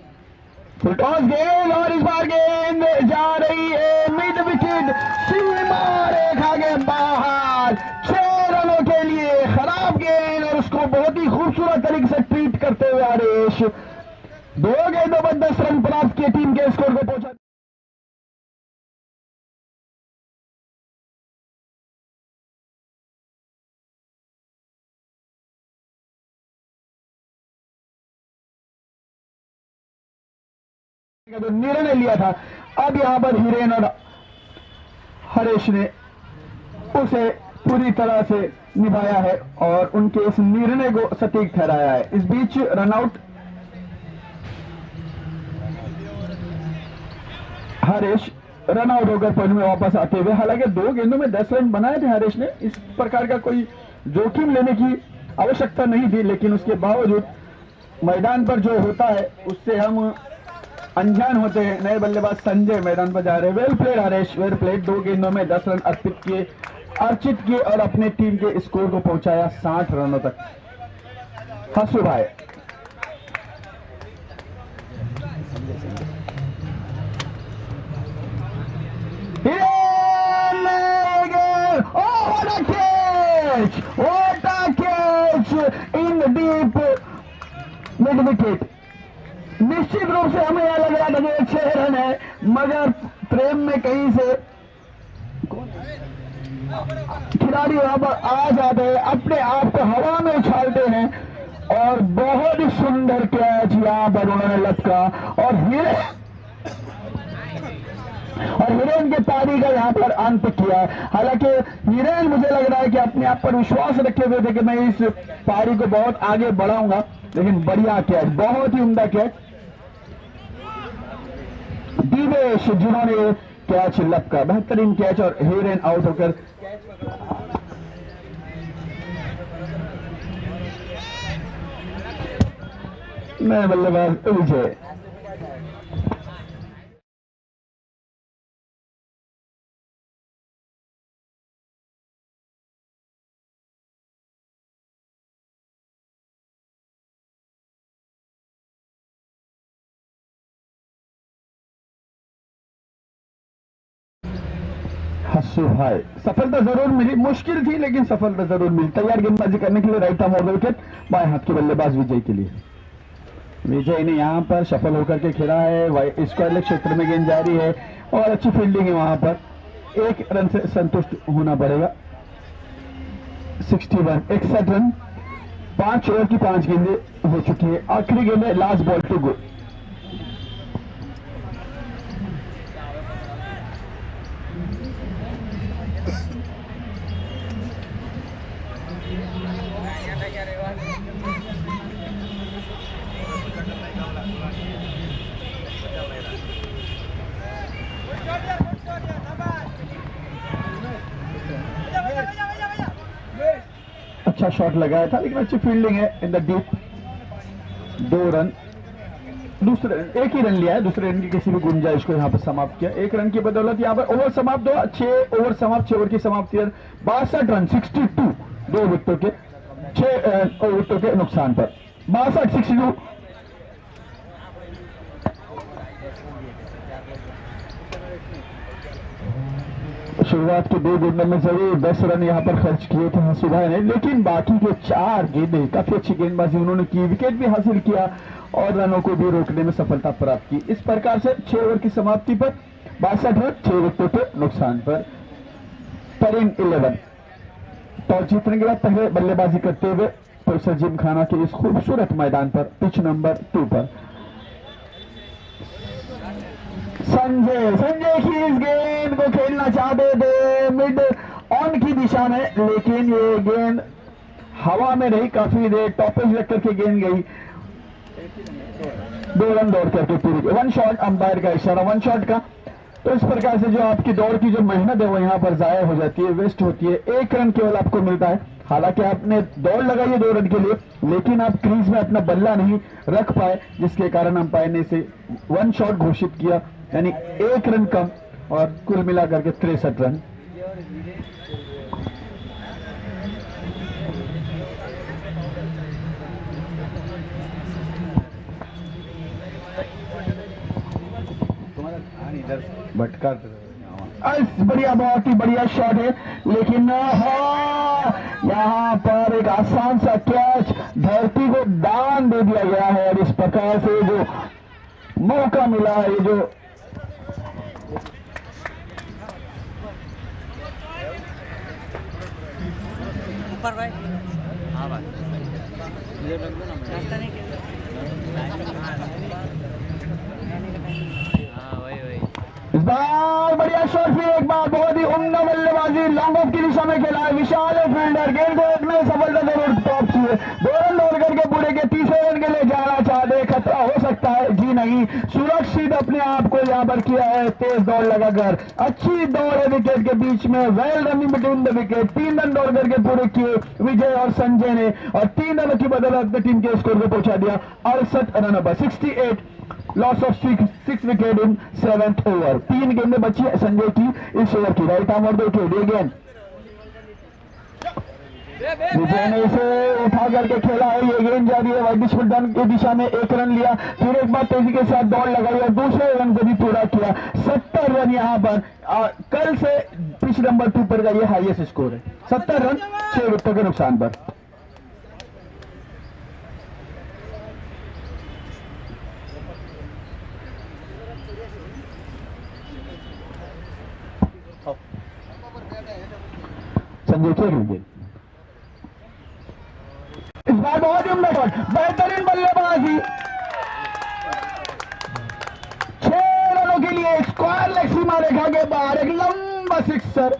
फुल टॉस गेंद और इस बार गेंद जा रही है मिड विकेट सीमा रेखा के बाहर 6 रनों के लिए। खराब गेंद और उसको बहुत ही खूबसूरत तरीके से ट्रीट करते हुए हरेश 2 गेंदों पर 10 रन प्राप्त किए, टीम के स्कोर को पहुंचा। जो निर्णय लिया था, अब यहां पर हिरेन और हरेश ने उसे पूरी तरह से निभाया है और उनके इस निर्णय को सटीक ठहराया है। इस बीच रनआउट हरेश रनआउट होकर पॉइंट में वापस आते हुए, हालांकि 2 गेंदों में 10 रन बनाए थे हरेश ने, इस प्रकार का कोई जोखिम लेने की आवश्यकता नहीं थी, लेकिन उसके बावजूद मैदान पर जो होता है उससे हम अनजान होते हैं। नए बल्लेबाज संजय मैदान पर जा रहे हैं। Well played Haresh, well played. 2 गेंदों में 10 रन अर्चित किए और अपने टीम के स्कोर को पहुंचाया 60 रनों तक। हसू भाई इन डीप मिड विकेट। निश्चित रूप से हमें यह लग रहा था कि 6 रन है, मगर प्रेम में कहीं से खिलाड़ी वहां पर आ जाते हैं, अपने आप को हवा में उछालते हैं और बहुत ही सुंदर कैच यहां पर उन्होंने लटका और हिरेन के पारी का यहां पर अंत किया। हालांकि हिरेन मुझे लग रहा है कि अपने आप पर विश्वास रखे हुए थे कि मैं इस पारी को बहुत आगे बढ़ाऊंगा, लेकिन बढ़िया कैच, बहुत ही उम्दा कैच। दिवेश जिन्होंने कैच लपका, बेहतरीन कैच और हिरेन आउट होकर नए बल्लेबाज विजय। हस्सू भाई, सफलता जरूर मिली, मुश्किल थी लेकिन सफलता जरूर मिली। तैयार गेंदबाजी करने के लिए राइट आर्म ओवर विकेट, बाएं हाथ के बल्लेबाज विजय के लिए। विजय ने यहां पर सफल होकर के खेला है। स्क्वायर लेग क्षेत्र में गेंद जारी है और अच्छी फील्डिंग है, वहां पर 1 रन से संतुष्ट होना पड़ेगा। 61 रन, 5 ओवर की 5 गेंदें हो चुकी है। आखिरी गेंद है, लास्ट बॉल टू गो। अच्छा शॉट लगाया था लेकिन अच्छी फील्डिंग है इन द डीप। 2 रन, दूसरे 1 ही रन लिया है, दूसरे रन की किसी भी गुंजाइश को यहां पर समाप्त किया। 1 रन की बदौलत यहां पर ओवर समाप्त हुआ। 6 ओवर समाप्त, 6 ओवर की समाप्ति, 62 रन, 62, 2 विकेटों के 6 विकेटों के नुकसान पर 62-62। शुरुआत के 2 गेंदों में जरूर 10 रन यहां पर खर्च किए थे हंसू भाई ने, लेकिन बाकी के 4 गेंदें काफी अच्छी गेंदबाजी उन्होंने की, विकेट भी हासिल किया और रनों को भी रोकने में सफलता प्राप्त की। इस प्रकार से 6 ओवर की समाप्ति पर 62 रन, 6 विकेटों के नुकसान पर। इन 11 टॉस जीतने के बाद पहले बल्लेबाजी करते हुए प्रोफेसर जिम खाना के इस खूबसूरत मैदान पर पिच नंबर 2 पर संजय की इस गेंद को खेलना चाहते थे मिड ऑन की दिशा में, लेकिन ये गेंद हवा में रही, काफी देर टॉपेज रख करके गेंद गई। 2 रन दौड़ करके पूरी 1 शॉट, अंपायर का इशारा 1 शॉट का। तो इस प्रकार से जो आपकी दौड़ की जो मेहनत है वो यहाँ पर जाया हो जाती है, वेस्ट होती है। 1 रन केवल आपको मिलता है। हालांकि आपने दौड़ लगाई है 2 रन के लिए, लेकिन आप क्रीज में अपना बल्ला नहीं रख पाए, जिसके कारण अंपायर ने इसे 1 शॉट घोषित किया, यानी 1 रन कम और कुल मिलाकर के 63 रन। भटका बढ़िया, बहुत ही बढ़िया शॉट है, लेकिन यहाँ पर एक आसान सा कैच धरती को दान दे दिया गया है और इस प्रकार से जो मौका मिला है, ये जो ऊपर भाई, हाँ भाई, रास्ता नहीं हाँ वही वही। इस बार बढ़िया शॉट, फिर एक बार बहुत ही उम्दा बल्लेबाजी, लॉन्ग ऑफ की दिशा में खेला है विशाल फील्डर, गेंद को एक में सफलता जरूर प्राप्त की है। 2 रन दौड़ करके पूरे के तीसरे रन के लिए जाना चाहते, खतरा हो सकता है, जी नहीं, सुरक्षित अपने आप को यहाँ पर किया है, तेज दौड़ लगाकर, अच्छी दौड़ है विकेट के बीच में, well running between the wicket, 3 run दौड़ करके पूरे किए विजय और संजय ने, और 3 रनों की बदौलत अपने टीम के स्कोर को पहुंचा दिया 68 रनों पर, 68, loss of 6 wicket in 7th over. 3 गेंदें बची है संजय की इस ओवर की। राइट आर्म और देखिए गेंद विजय ने इसे उठा करके खेला है, ये गेंद जा रही है वाइड फुलटन की दिशा में, 1 रन लिया, फिर एक बार तेजी के साथ दौड़ लगाई और दूसरे रन को भी पूरा किया। 70 रन यहाँ पर कल से पिच नंबर 2 पर का ये हाईएस्ट स्कोर है, 70 रन 6 विकेटों के नुकसान पर। संजय खेल गेंद, इस बार बहुत ही उम्दा शॉट, बेहतरीन बल्लेबाजी, 6 रनों के लिए स्क्वायर लेग सीमा रेखा के बाहर एक लंबा सिक्सर।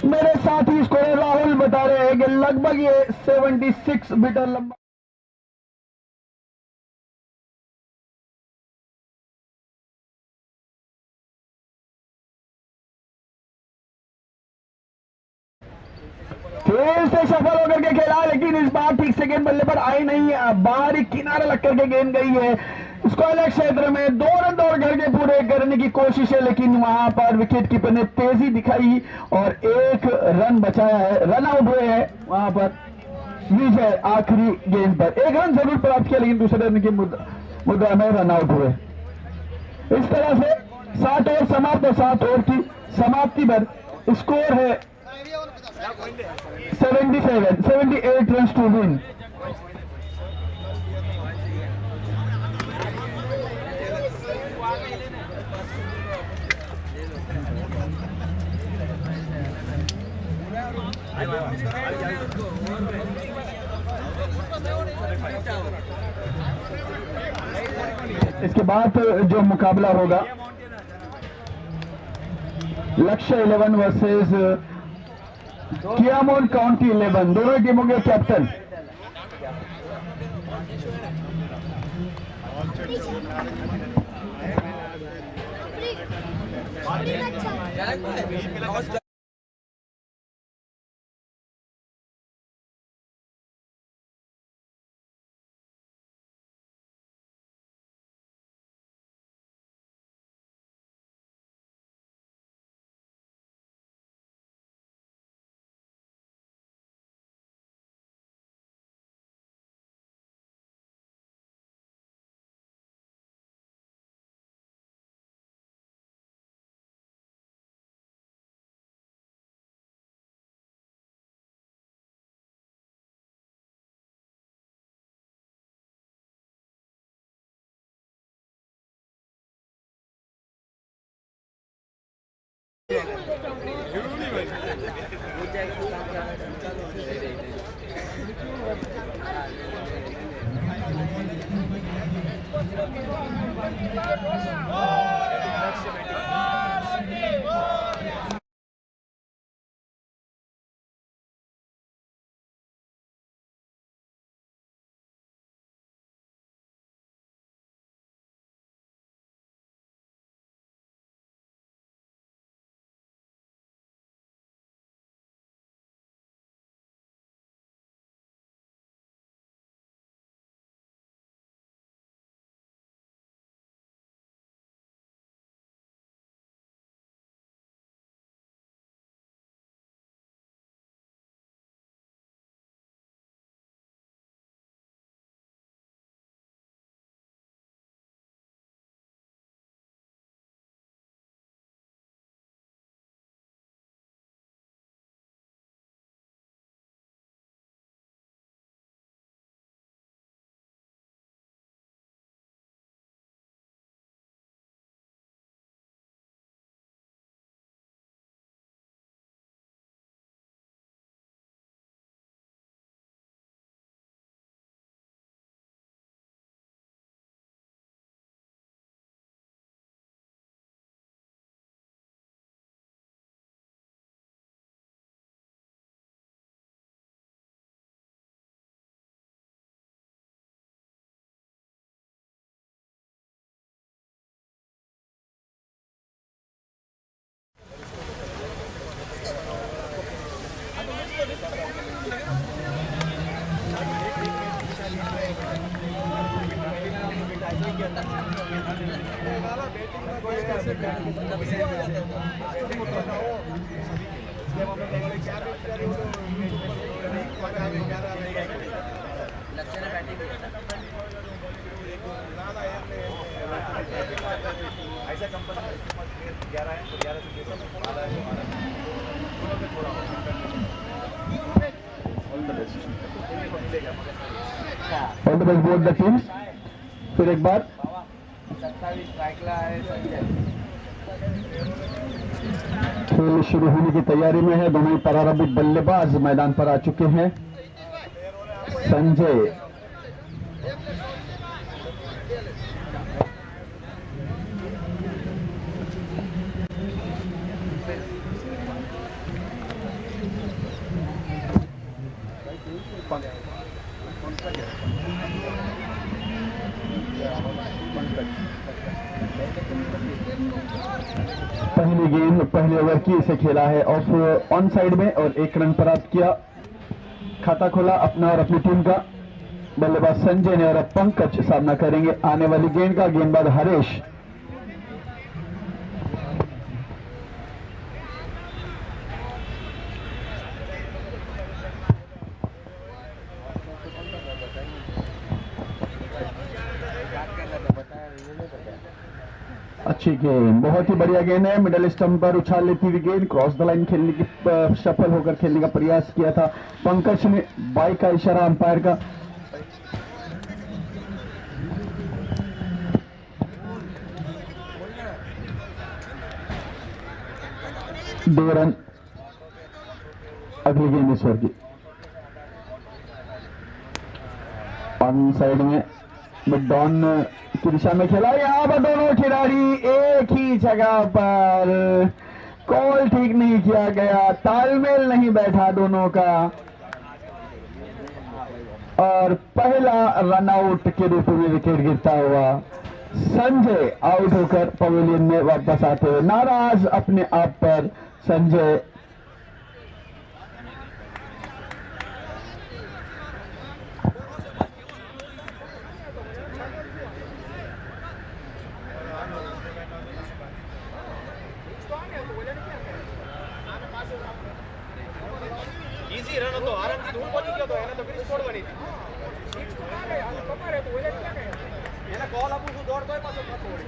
मेरे साथी स्कोर राहुल बता रहे हैं कि लगभग ये 76 मीटर लंबा फिर से सफल होकर के खेला, लेकिन इस बार ठीक से गेंद बल्ले पर आई नहीं है, बाहर ही किनारे लग करके गेंद गई है स्क्वायर क्षेत्र में। 2 रन दौड़ करके पूरे करने की कोशिश है, लेकिन वहां पर विकेट कीपर ने तेजी दिखाई और 1 रन बचाया है, रन आउट हुए हैं वहां पर विजय। आखिरी गेंद पर 1 रन जरूर प्राप्त किया, लेकिन दूसरे रन की मुद्रा में रन आउट हुए। इस तरह से 7 ओवर समाप्त और 7 ओवर की समाप्ति पर स्कोर है 78 रन टू विन। इसके बाद जो मुकाबला होगा लक्ष्य 11 वर्सेस कियामोन काउंटी 11, दोनों टीमों के कैप्टन लक्ष्य ने बैटिंग किया था। ऐसा कंपनी 11 है तो 11 से आधा है all the best all the best both the teams. फिर एक बार 27 स्ट्राइकला आहे संजय। खेल शुरू होने की तैयारी में है। दोनों ही प्रारंभिक बल्लेबाज मैदान पर आ चुके हैं। संजय पहली गेंद पहले ओवर की इसे खेला है ऑफ ऑन साइड में और 1 रन प्राप्त किया। खाता खोला अपना और अपनी टीम का। बल्लेबाज संजय ने और अब पंकज सामना करेंगे आने वाली गेंद का। गेंदबाज हरेश। अच्छी गेंद, बहुत ही बढ़िया गेंद है। मिडल स्टंप पर उछाल लेती हुई गेंद क्रॉस द लाइन खेलने की सफल होकर खेलने का प्रयास किया था पंकज ने। बाई का इशारा अंपायर का। दो रन अगली गेंद इस ओवर की। ऑन साइड में मिड डाउन की दिशा में खेला। यहां पर दोनों खिलाड़ी एक ही जगह पर। कॉल ठीक नहीं किया गया, तालमेल नहीं बैठा दोनों का और पहला रनआउट के रूप में विकेट गिरता हुआ संजय आउट होकर पवेलियन में वापस आते हुए नाराज अपने आप पर संजय। इजी रन હતો આરામથી ધૂળ પહોંચી ગયો તો એને તો ફિનિશ છોડવાની હતી એને કોલ આપું છું દોડતોય પાછો પાછો વળી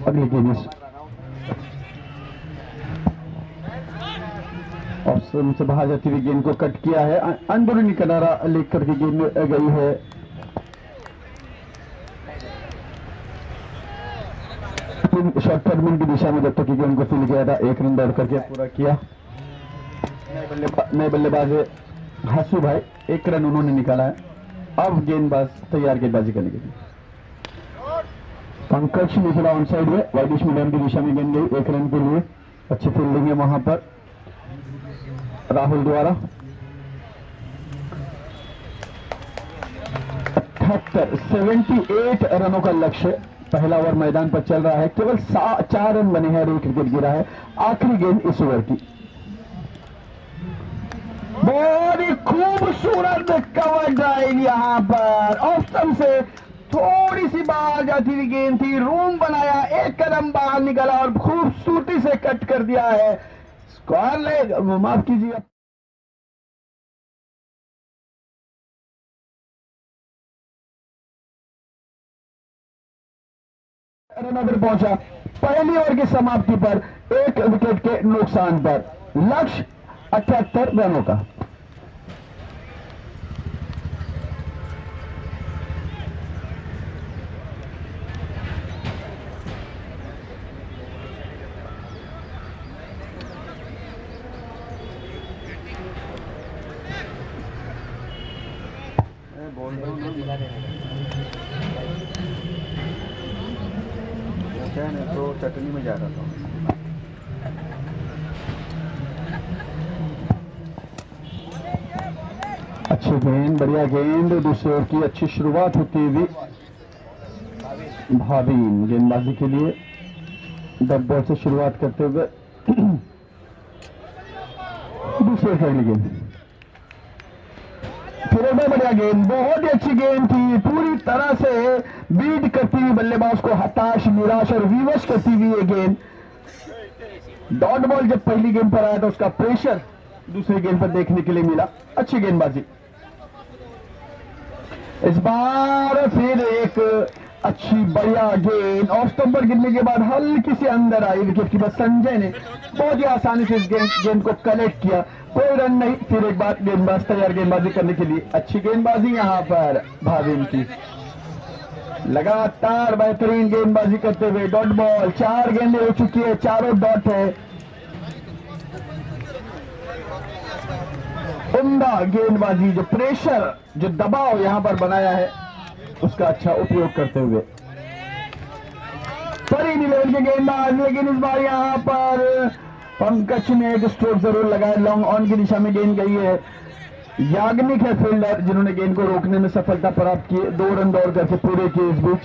अगली गेंद ऑप्शन से बाहर जाती हुई गेंद को कट किया है। अंदरूनी किनारा लेकर के गेंद गई है। शॉर्ट टर्मिंग की दिशा में जब तक गेंद को फील किया था 1 रन दौड़ करके पूरा किया। नए बल्लेबाज हसू भाई 1 रन उन्होंने निकाला है। अब गेंदबाज तैयार गेंदबाजी करने के लिए पंकज ने खेला ऑन साइड में वाइडिश मीडियम की दिशा में गेंद गई 1 रन के लिए। अच्छी फील्डिंग है वहां पर राहुल द्वारा। 78 रनों का लक्ष्य। पहला ओवर मैदान पर चल रहा है, केवल 4 रन बने हैं और 1 विकेट गिरा है। आखिरी गेंद इस ओवर की। बहुत ही खूबसूरत कवर ड्राइव यहां पर ऑफ स्टंप से थोड़ी सी बाहर जाती हुई गेंद थी, रूम बनाया, 1 कदम बाहर निकला और खूबसूरती से कट कर दिया है। स्क्वायर लेग, माफ कीजिए, रन पर पहुंचा। पहली ओवर की समाप्ति पर 1 विकेट के नुकसान पर लक्ष्य 78 रनों का। तो चटनी में जा रहा था। अच्छी गेंद, बढ़िया गेंद। दूसरे ओवर की अच्छी शुरुआत होती हुई भावीन गेंदबाजी के लिए डॉट बॉल से शुरुआत करते हुए दूसरे अगली गेंद, फिर एक बार बढ़िया गेंद, बहुत ही अच्छी गेंद थी, पूरी तरह से बीट करती हुई बल्लेबाज को हताश, निराश और विवश करती हुई ये गेंद। डॉट बॉल जब पहली गेंद पर आया था उसका प्रेशर दूसरी गेंद पर देखने के लिए मिला। अच्छी गेंदबाजी। इस बार फिर एक अच्छी बढ़िया गेंद, ऑफ स्टंप पर गिरने के बाद हल्की सी अंदर आई, विकेट कीपर संजय ने बहुत ही आसानी से इस गेंद को कलेक्ट किया, कोई रन नहीं। फिर एक बार गेंदबाज तैयार गेंदबाजी करने के लिए। अच्छी गेंदबाजी यहां पर भाविन की, लगातार बेहतरीन गेंदबाजी करते हुए डॉट बॉल, 4 गेंदें हो चुकी है, चारों डॉट है। उम्दा गेंदबाजी, जो प्रेशर, जो दबाव यहां पर बनाया है उसका अच्छा उपयोग करते हुए। फरीन 11 के गेंदबाज, लेकिन इस बार यहां पर पंकज ने एक स्ट्रोक जरूर लगाया, लॉन्ग ऑन की दिशा में गेंद गई है। याग्निक है फील्डर जिन्होंने गेंद को रोकने में सफलता प्राप्त की। 2 रन दौड़ करके पूरे किए इस बीच,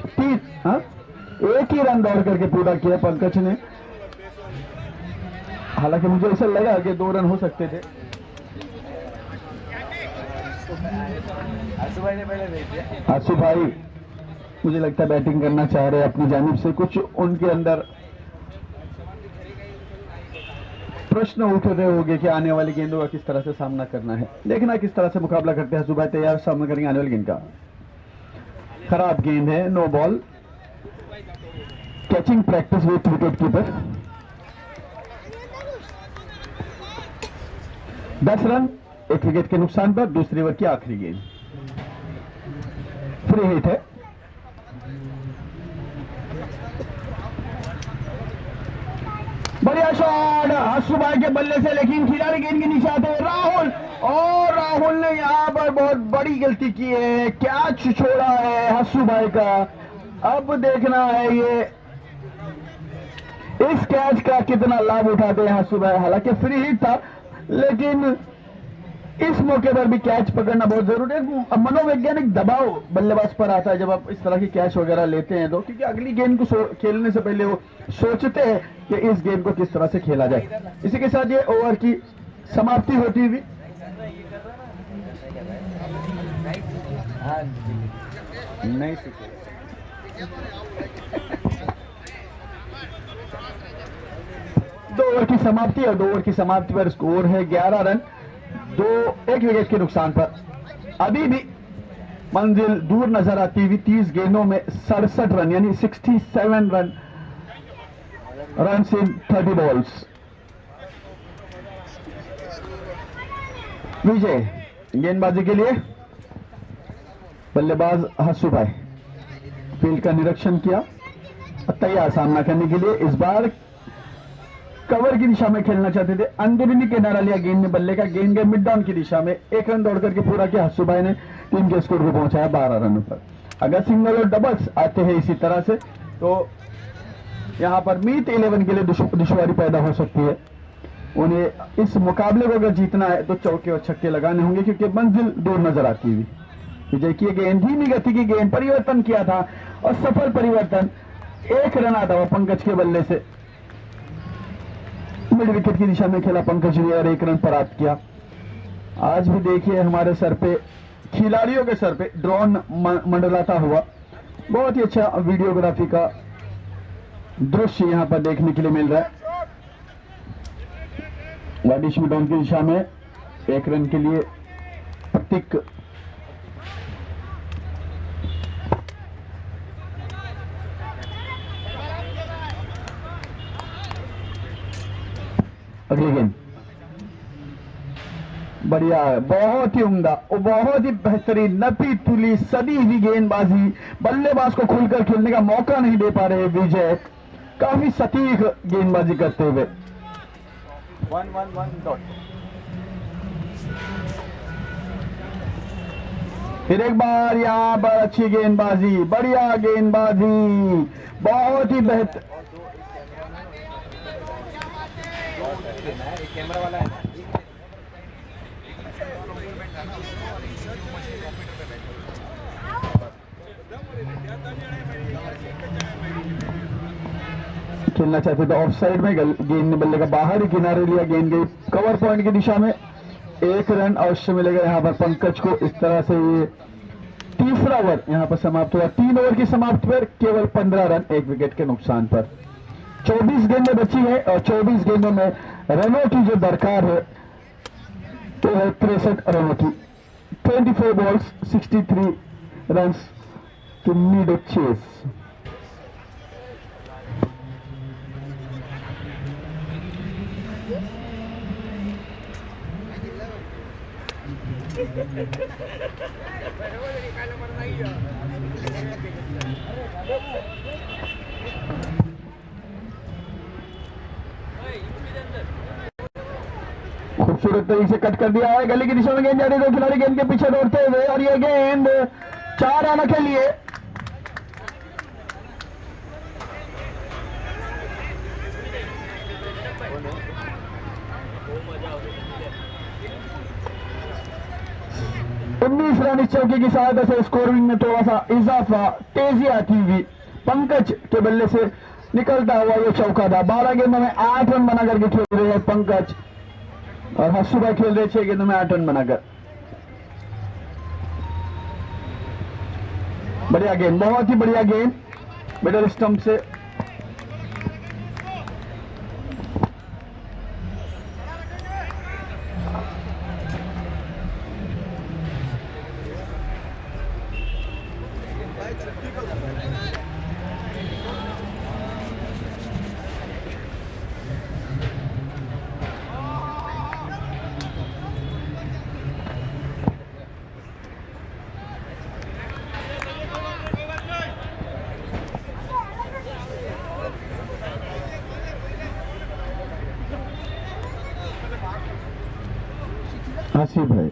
1 ही रन दौड़ करके पूरा किया पंकज ने। हालांकि मुझे ऐसा लगा कि 2 रन हो सकते थे। आसू भाई ने पहले भेज दिया। आसू भाई मुझे लगता है बैटिंग करना चाह रहे हैं अपनी जानिब से, कुछ उनके अंदर प्रश्न उठ रहे होंगे कि आने वाली गेंदों का किस तरह से सामना करना है। देखना किस तरह से मुकाबला करते हैं। सुबह तैयार सामना करेंगे आने वाली गेंद का। खराब गेंद है, no ball. Catching practice with wicket keeper. 10 run 1 wicket के नुकसान पर दूसरे ओवर की आखिरी गेंद, फ्री हिट है। बढ़िया शॉट हसुभाई के बल्ले से, लेकिन खिलाड़ी गेंद के नीचे आते हैं राहुल, और राहुल ने यहां पर बहुत बड़ी गलती की है, कैच छोड़ा है हसुभाई का। अब देखना है ये इस कैच का कितना लाभ उठाते हैं हसुभाई। हालांकि फ्री हिट था, लेकिन इस मौके पर भी कैच पकड़ना बहुत जरूरी है। मनोवैज्ञानिक दबाव बल्लेबाज पर आता है जब आप इस तरह की कैच वगैरह लेते हैं तो, क्योंकि अगली गेंद को खेलने से पहले वो सोचते हैं कि इस गेंद को किस तरह से खेला जाए। इसी के साथ ये ओवर की समाप्ति होती हुई। नहीं सीखे 2 ओवर की समाप्ति, और 2 ओवर की समाप्ति पर स्कोर है 11 रन 1 विकेट के नुकसान पर। अभी भी मंजिल दूर नजर आती हुई। 30 गेंदों में 67 रन यानी 67 रन इन 30 बॉल्स। विजय गेंदबाजी के लिए बल्लेबाज हसुभाई फील्ड का निरीक्षण किया, तैयार सामना करने के लिए। इस बार कवर की दिशा में खेलना चाहते थे, अंदरूनी किनारा लिया गेंद ने बल्ले का, गेंद गए मिड डाउन की दिशा में। 1 रन दौड़ करके पूरा किया हसुभाई ने, टीम के स्कोर को पहुंचाया 12 रनों पर। अगर सिंगल और डबल्स आते हैं इसी तरह से तो यहां पर मीत 11 के लिए दुश्वारी पैदा हो सकती है। उन्हें इस मुकाबले को अगर जीतना है तो चौके और छक्के लगाने होंगे, क्योंकि मंजिल दूर नजर आती हुई। विजय की गेंद धीमी गति की गेंद, परिवर्तन किया था और सफल परिवर्तन। 1 रन आता हुआ पंकज के बल्ले से, मिड विकेट की दिशा में खेला पंकज ने और 1 रन प्राप्त किया। आज भी देखिए हमारे सर पे, खिलाड़ियों के सर पे ड्रोन मंडलाता हुआ, बहुत ही अच्छा वीडियोग्राफी का दृश्य यहां पर देखने के लिए मिल रहा है। वाडिश मिड डाउन की दिशा में 1 रन के लिए प्रतीक अगली गेंद बढ़िया है, बहुत ही उम्दा और बहुत ही बेहतरीन, नपी तुली सदी हुई गेंदबाजी। बल्लेबाज को खुलकर खेलने का मौका नहीं दे पा रहे विजय, काफी सटीक गेंदबाजी करते हुए। 1-1-1 डॉट। फिर एक बार यहां पर अच्छी गेंदबाजी, बढ़िया गेंदबाजी, बहुत ही बेहतर। कैमरा वाला है ना, खेलना चाहते थे ऑफ साइड में, गेंद ने बल्ले का बाहर ही किनारे लिया, गेंद गई कवर पॉइंट की दिशा में, 1 रन अवश्य मिलेगा यहाँ पर पंकज को। इस तरह से ये तीसरा ओवर यहाँ पर समाप्त हुआ। 3 ओवर की समाप्ति पर केवल 15 रन 1 विकेट के नुकसान पर। 24 गेंदें बची है और 24 गेंदों में रनों की जो दरकार है तो है 63 रनों की। 24 balls 63 runs to need a chase। खूबसूरत तरीके से कट कर दिया है, गली की दिशा में गेंद जा रही है, 2 खिलाड़ी गेंद के पीछे दौड़ते हुए और ये गेंद 4 रनों के लिए। उन्नीस रन इस चौके की सहायता से स्कोरिंग में थोड़ा सा इजाफा, तेजी आती हुई पंकज के बल्ले से निकलता हुआ ये चौका था। 12 गेंदों में 8 रन बना करके खेल रहे हैं पंकज और हसुभाई खेल रहे 6 गेंदों में 8 रन बनाकर। बढ़िया गेंद, बहुत ही बढ़िया गेंद मिडल स्टंप से। हासिफ भाई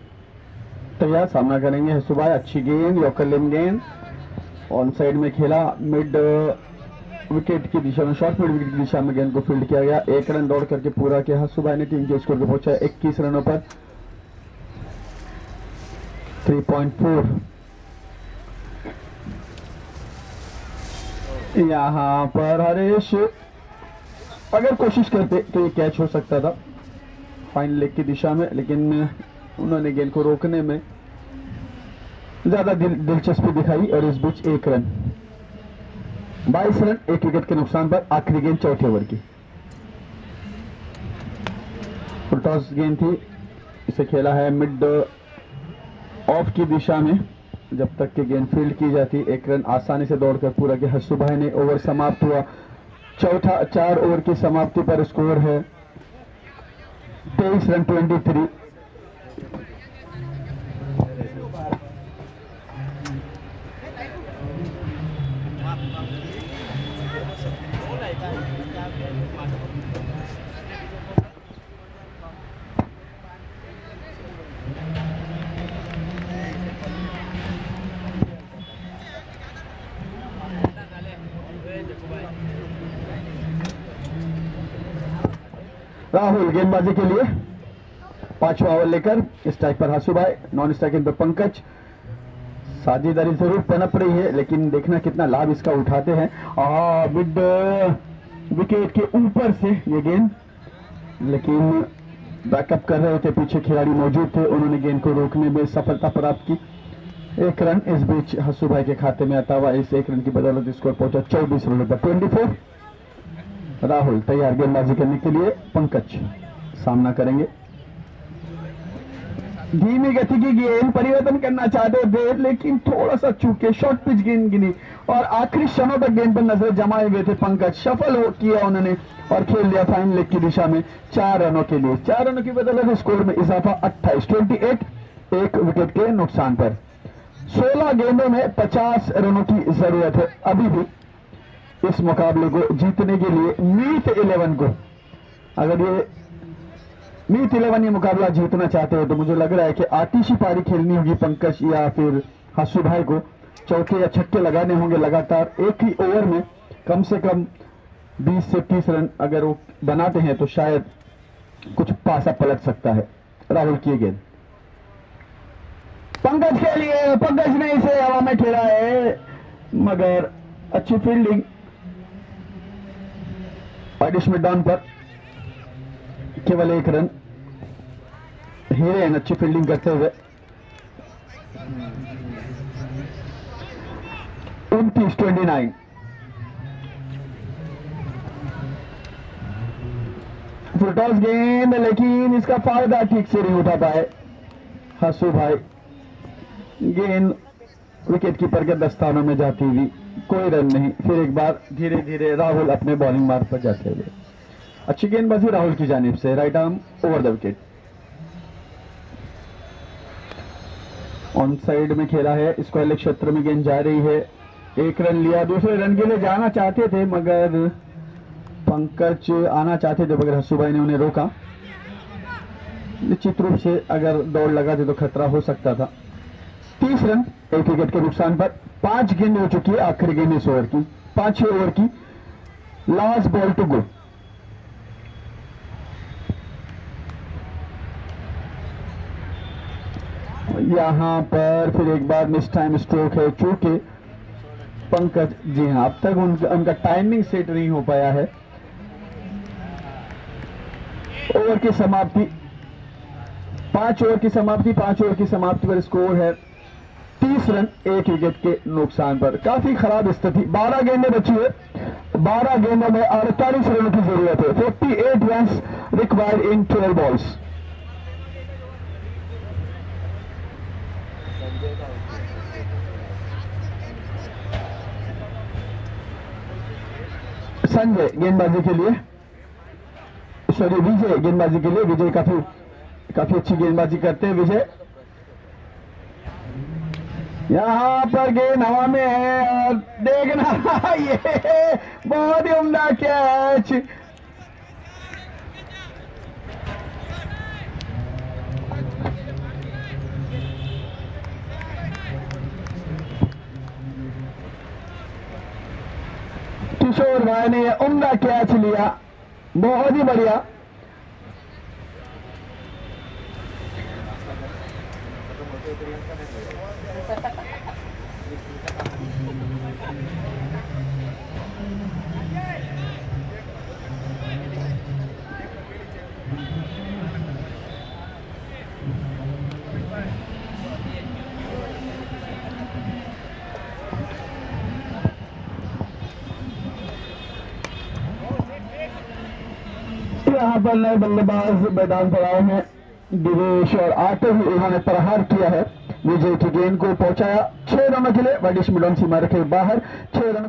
तैयार, सामना करेंगे हसुभाई। अच्छी गेंद, यॉर्कर लेन गेंद ऑन साइड में खेला, मिड विकेट की दिशा में, शॉर्ट मिड विकेट की दिशा में गेंद को फील्ड किया गया। 1 रन दौड़ करके पूरा किया हसुभाई ने, टीम के स्कोर को पहुंचा 21 रनों पर 3.4। यहां पर हरीश अगर कोशिश करते तो ये कैच हो सकता था फाइन लेग की दिशा में, लेकिन उन्होंने गेंद को रोकने में ज्यादा दिलचस्पी दिखाई और इस बीच 1 रन, 22 रन 1 विकेट के नुकसान पर। आखिरी गेंद चौथे ओवर की टॉस गेंद थी, इसे खेला है मिड ऑफ की दिशा में, जब तक कि गेंद फील्ड की जाती। 1 रन आसानी से दौड़कर पूरा किया हसुभाई ने। ओवर समाप्त हुआ चौथा। 4 ओवर की समाप्ति पर स्कोर है 23 रन 23। राहुल गेंदबाजी के लिए 5वां ओवर लेकर, स्ट्राइक पर हसुभाई, नॉन स्ट्राइकिंग पर पंकज। साझेदारी जरूर पनप रही है, लेकिन देखना कितना लाभ इसका उठाते हैं। मिड विकेट के ऊपर से ये गेंद, लेकिन बैकअप कर रहे थे, पीछे खिलाड़ी मौजूद थे, उन्होंने गेंद को रोकने में सफलता प्राप्त की। 1 रन इस बीच हसुभाई के खाते में आता हुआ, इस 1 रन की बदौलत स्कोर पहुंचा 24 रनों पर 24। राहुल तैयार गेंदबाजी करने के लिए, पंकज सामना करेंगे। धीमी गति की गेंद, परिवर्तन करना चाहते थे लेकिन थोड़ा सा चूके, शॉर्ट पिच गेंद गिनी और आखिरी क्षणों तक गेंद पर नजर जमाए हुए थे पंकज। सफल हो किया उन्होंने और खेल दिया फाइन लेग की दिशा में 4 रनों के लिए। 4 रनों की बदौलत स्कोर में इजाफा 28 1 विकेट के नुकसान पर। 16 गेंदों में 50 रनों की जरूरत है अभी भी इस मुकाबले को जीतने के लिए। मीत 11 को, अगर ये मीत 11 ये मुकाबला जीतना चाहते हो तो मुझे लग रहा है कि आतिशी पारी खेलनी होगी पंकज या फिर हसुभाई को। चौके या छक्के लगाने होंगे लगातार, एक ही ओवर में कम से कम 20 से 30 रन अगर वो बनाते हैं तो शायद कुछ पासा पलट सकता है। राहुल की गेंद पंकज के लिए, पंकज ने इसे हवा में खेला है मगर अच्छी फील्डिंग। वाइडिश मिड डाउन पर केवल 1 रन। हीरेन अच्छी फील्डिंग करते हुए 29-29। फुलटॉस गेंद, लेकिन इसका फायदा ठीक से नहीं उठा पाए हसू भाई। गेंद विकेट कीपर के दस्तानों में जाती हुई, कोई रन नहीं। फिर एक बार धीरे धीरे राहुल अपने बॉलिंग मार्ग पर जाते हुए। अच्छी गेंदबाजी राहुल की जानिब से, right arm over the wicket. On side में खेला है, स्क्वायर लेग क्षेत्र में गेंद जा रही है। 1 रन लिया, दूसरे रन के लिए जाना चाहते थे मगर पंकज आना चाहते थे मगर हसू भाई ने उन्हें रोका। निश्चित रूप से अगर दौड़ लगाते तो खतरा हो सकता था। 30 रन 1 विकेट के नुकसान पर। 5 गेंद हो चुकी है आखिरी गेंद इस ओवर की, 5 ओवर की, लास्ट बॉल टू गो। यहां पर फिर एक बार मिस टाइम स्ट्रोक है, चूंकि पंकज, जी हां, अब तक उनका टाइमिंग सेट नहीं हो पाया है। ओवर की समाप्ति, 5 ओवर की समाप्ति, 5 ओवर की समाप्ति पर स्कोर है 30 रन 1 विकेट के नुकसान पर। काफी खराब स्थिति। 12 गेंदें बची है, 12 गेंदों में 48 रनों की जरूरत है। 48 run required in 12 balls. Sanjay गेंदबाजी के लिए, सॉरी विजय गेंदबाजी के लिए। विजय काफी अच्छी गेंदबाजी करते हैं विजय। यहां पर गेंद हवा में है और देखना ये बहुत ही उम्दा कैच। किशोर भाई ने उम्दा कैच लिया, बहुत ही बढ़िया। यहां पर नए बल्लेबाज मैदान पर आए हैं दिवेश, और आते ही उन्होंने प्रहार किया है। विजय की गेंद को पहुंचाया 6 रनों के लिए, वाइडिश मिड ऑन सीमा रखे बाहर 6 रनों।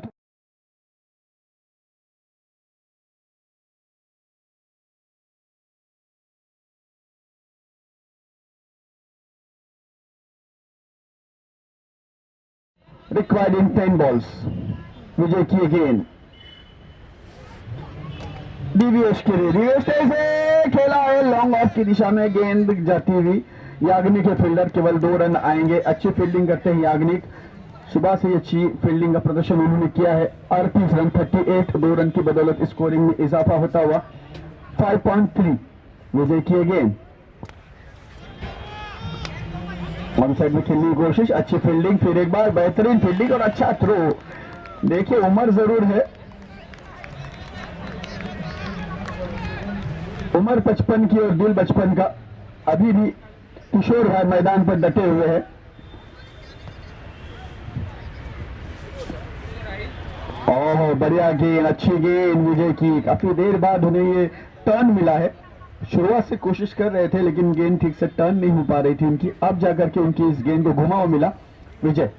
Required in 10 balls. विजय की गेंद डीवीएस के लिए, डीवीएस से खेला है लॉन्ग ऑफ की दिशा में, गेंद जाती हुई। याग्निक के फील्डर, केवल 2 रन आएंगे। अच्छी फील्डिंग करते हैं याग्निक, सुबह से अच्छी फील्डिंग का प्रदर्शन उन्होंने किया है। 38 रन 38, 2 रन की बदौलत स्कोरिंग में इजाफा होता हुआ 5.3। विजय की गेंद ऑन साइड में खेलने की कोशिश, अच्छी फील्डिंग, फिर एक बार बेहतरीन फील्डिंग और अच्छा थ्रो। देखिए उम्र जरूर है, उम्र 55 की और दिल 55 का। अभी भी किशोर भाई मैदान पर डटे हुए हैं। ओह बढ़िया गेंद, अच्छी गेंद विजय की। काफी देर बाद उन्हें ये टर्न मिला है। शुरुआत से कोशिश कर रहे थे लेकिन गेंद ठीक से टर्न नहीं हो पा रही थी उनकी। अब जाकर के उनकी इस गेंद को घुमाव मिला। विजय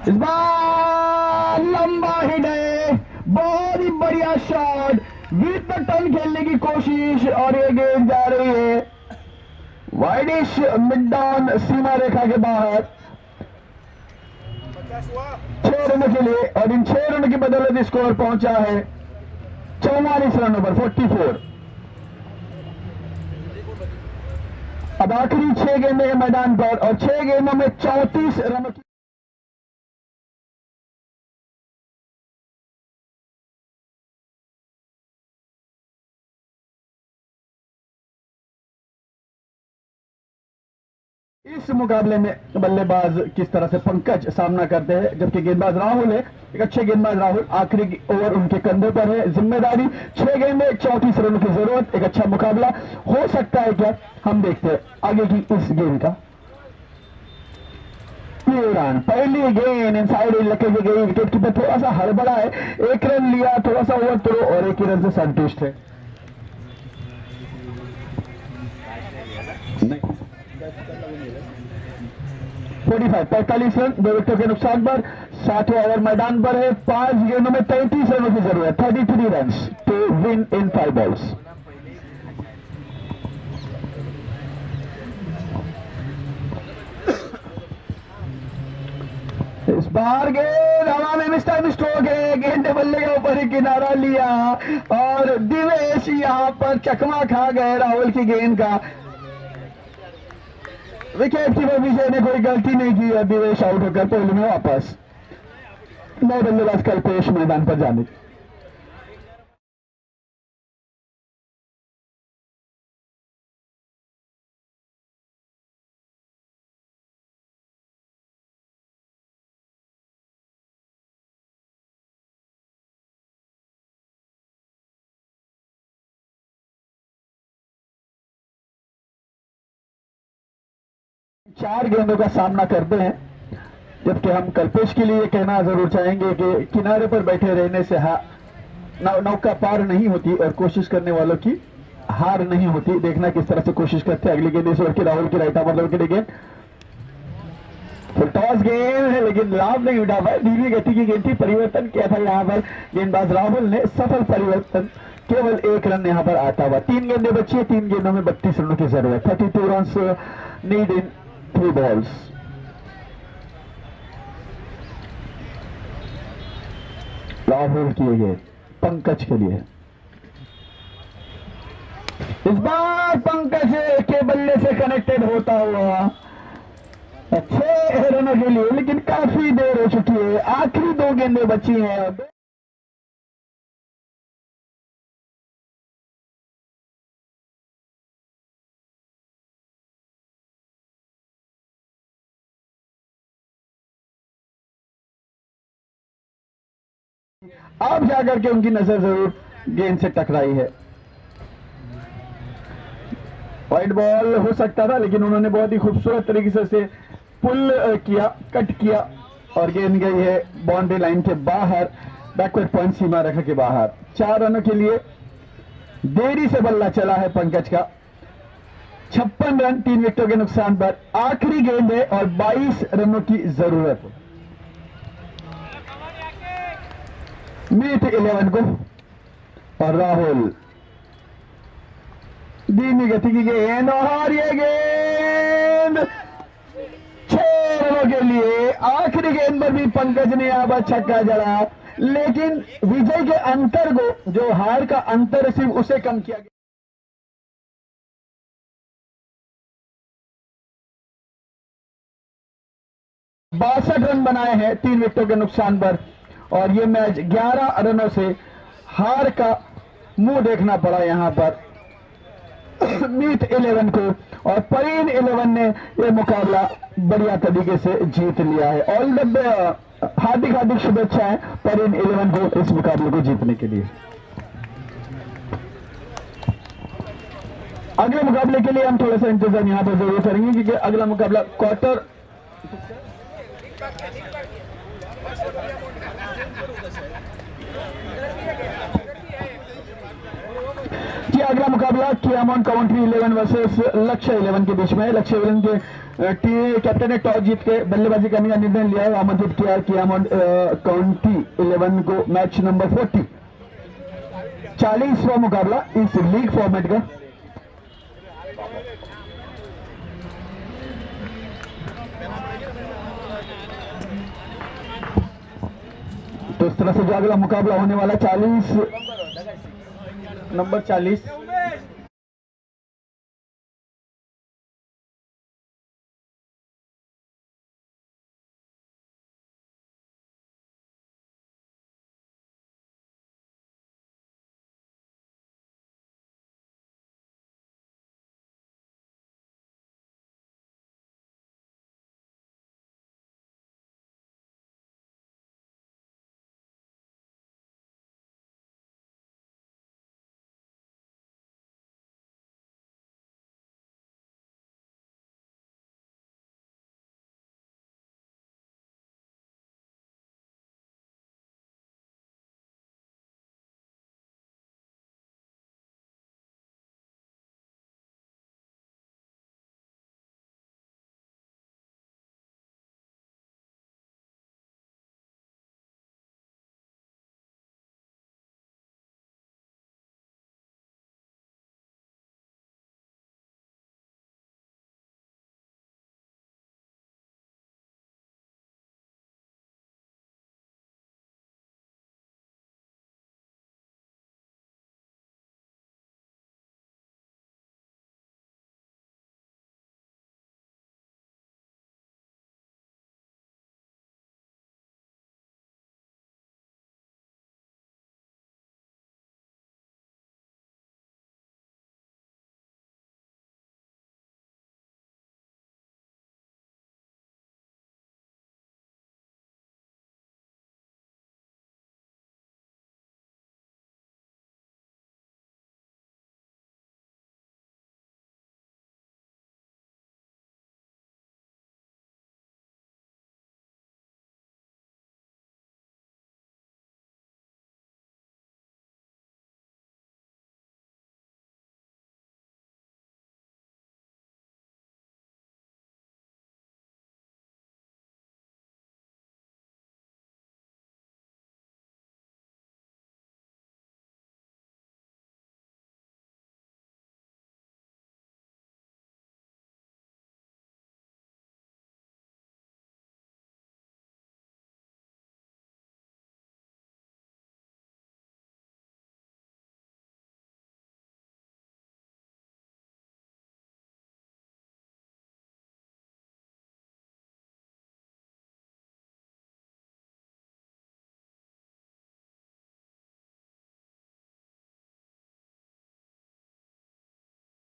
इस बार लंबा हिट है, बहुत ही बढ़िया शॉट, विद द टर्न खेलने की कोशिश, और ये गेंद जा रही है वाइडिश मिड डाउन सीमा रेखा के बाहर 6 रनों के लिए, और इन 6 रनों की बदौलत स्कोर पहुंचा है 44 रनों पर, 44। अब आखिरी 6 गेंदें हैं मैदान पर और 6 गेंदों में 34 रनों की इस मुकाबले में बल्लेबाज किस तरह से पंकज सामना करते हैं, जबकि गेंदबाज राहुल है, एक अच्छे गेंदबाज राहुल, आखिरी ओवर उनके कंधों पर है, जिम्मेदारी 6 गेंदे 34 रनों की जरूरत, एक अच्छा मुकाबला हो सकता है क्या, हम देखते हैं आगे की इस गेंद का। रन पहली गेंद इनसाइड लगे गई, विकेट कीपर थोड़ा सा हड़बड़ा है, 1 रन लिया, थोड़ा सा ओवर थ्रो और 1 ही रन से संतुष्ट है। नहीं 45 रन 2 विकेटों के नुकसान पर, 7वां ओवर मैदान पर है, 5 गेंदों में 33 रनों की जरूरत, 33 run to win in 5 balls. इस बार गेंद हवा में मिस्टर स्ट्रोक है, गेंद बल्ले के ऊपर ही किनारा लिया और दिवेश यहां पर चकमा खा गए राहुल की गेंद का। विकेट कीपर विजय ने कोई गलती नहीं की है, दिवेश आउट होकर पहले में वापस। नए बल्लेबाज कल्पेश मैदान पर जाने। चार गेंदों का सामना करते हैं, जबकि हम कल्पेश के लिए कहना जरूर चाहेंगे कि किनारे पर बैठे रहने से नौका पार नहीं होती और कोशिश करने वालों की हार नहीं होती। देखना किस तरह से कोशिश करते हैं। अगली गेंद इस ओवर की राहुल की राइट आर्म विकेट गेंद, टॉस गेंद है लेकिन लाभ नहीं उठा पाए, धीमी गति की गेंद थी, परिवर्तन किया था यहाँ पर गेंदबाज राहुल ने, सफल परिवर्तन, केवल 1 रन यहाँ पर आता हुआ। 3 गेंदें बची है, 3 गेंदों में 32 रनों की जरूरत, 32 run need in 3 balls. Rahul किए गए पंकज के लिए, इस बार पंकज के बल्ले से कनेक्टेड होता हुआ अच्छे रनों के लिए, लेकिन काफी देर हो चुकी है, आखिरी 2 गेंदें बची हैं। अब जाकर के उनकी नजर जरूर गेंद से टकराई है। वाइड बॉल हो सकता था, लेकिन उन्होंने बहुत ही खूबसूरत तरीके से पुल किया, कट किया और गेंद गई है बाउंड्री लाइन के बाहर, बैकवर्ड पॉइंट सीमा रेखा के बाहर। 4 रनों के लिए देरी से बल्ला चला है पंकज का। 56 रन 3 विकेटों के नुकसान पर, आखिरी गेंद है और 22 रनों की जरूरत है। मीट 11 को और राहुल धीमी गति की गेंद और ये गेंद 6 रनों के लिए। आखिरी गेंद पर भी पंकज ने यहां पर छक्का जड़ा, लेकिन विजय के अंतर को, जो हार का अंतर सिर्फ उसे कम किया गया। 62 रन बनाए हैं 3 विकेटों के नुकसान पर और ये मैच 11 रनों से हार का मुंह देखना पड़ा यहां पर मीट 11 को, और परीन 11 ने यह मुकाबला बढ़िया तरीके से जीत लिया है। ऑल द हार्दिक हार्दिक शुभेच्छाएं परीन 11 को इस मुकाबले को जीतने के लिए। अगले मुकाबले के लिए हम थोड़ा सा इंतजार यहां पर जरूर करेंगे, क्योंकि अगला मुकाबला क्वार्टर कि अगला मुकाबला कियामॉन काउंटी 11 वर्सेस लक्ष्य 11 के बीच में है। लक्ष्य 11 के कैप्टन ने टॉस जीत के बल्लेबाजी करने का निर्णय लिया है, आमंत्रित किया कियामॉन काउंटी 11 को मैच नंबर 40, 40वां मुकाबला इस लीग फॉर्मेट का। तो इस तरह से जो अगला मुकाबला होने वाला 40 नंबर 40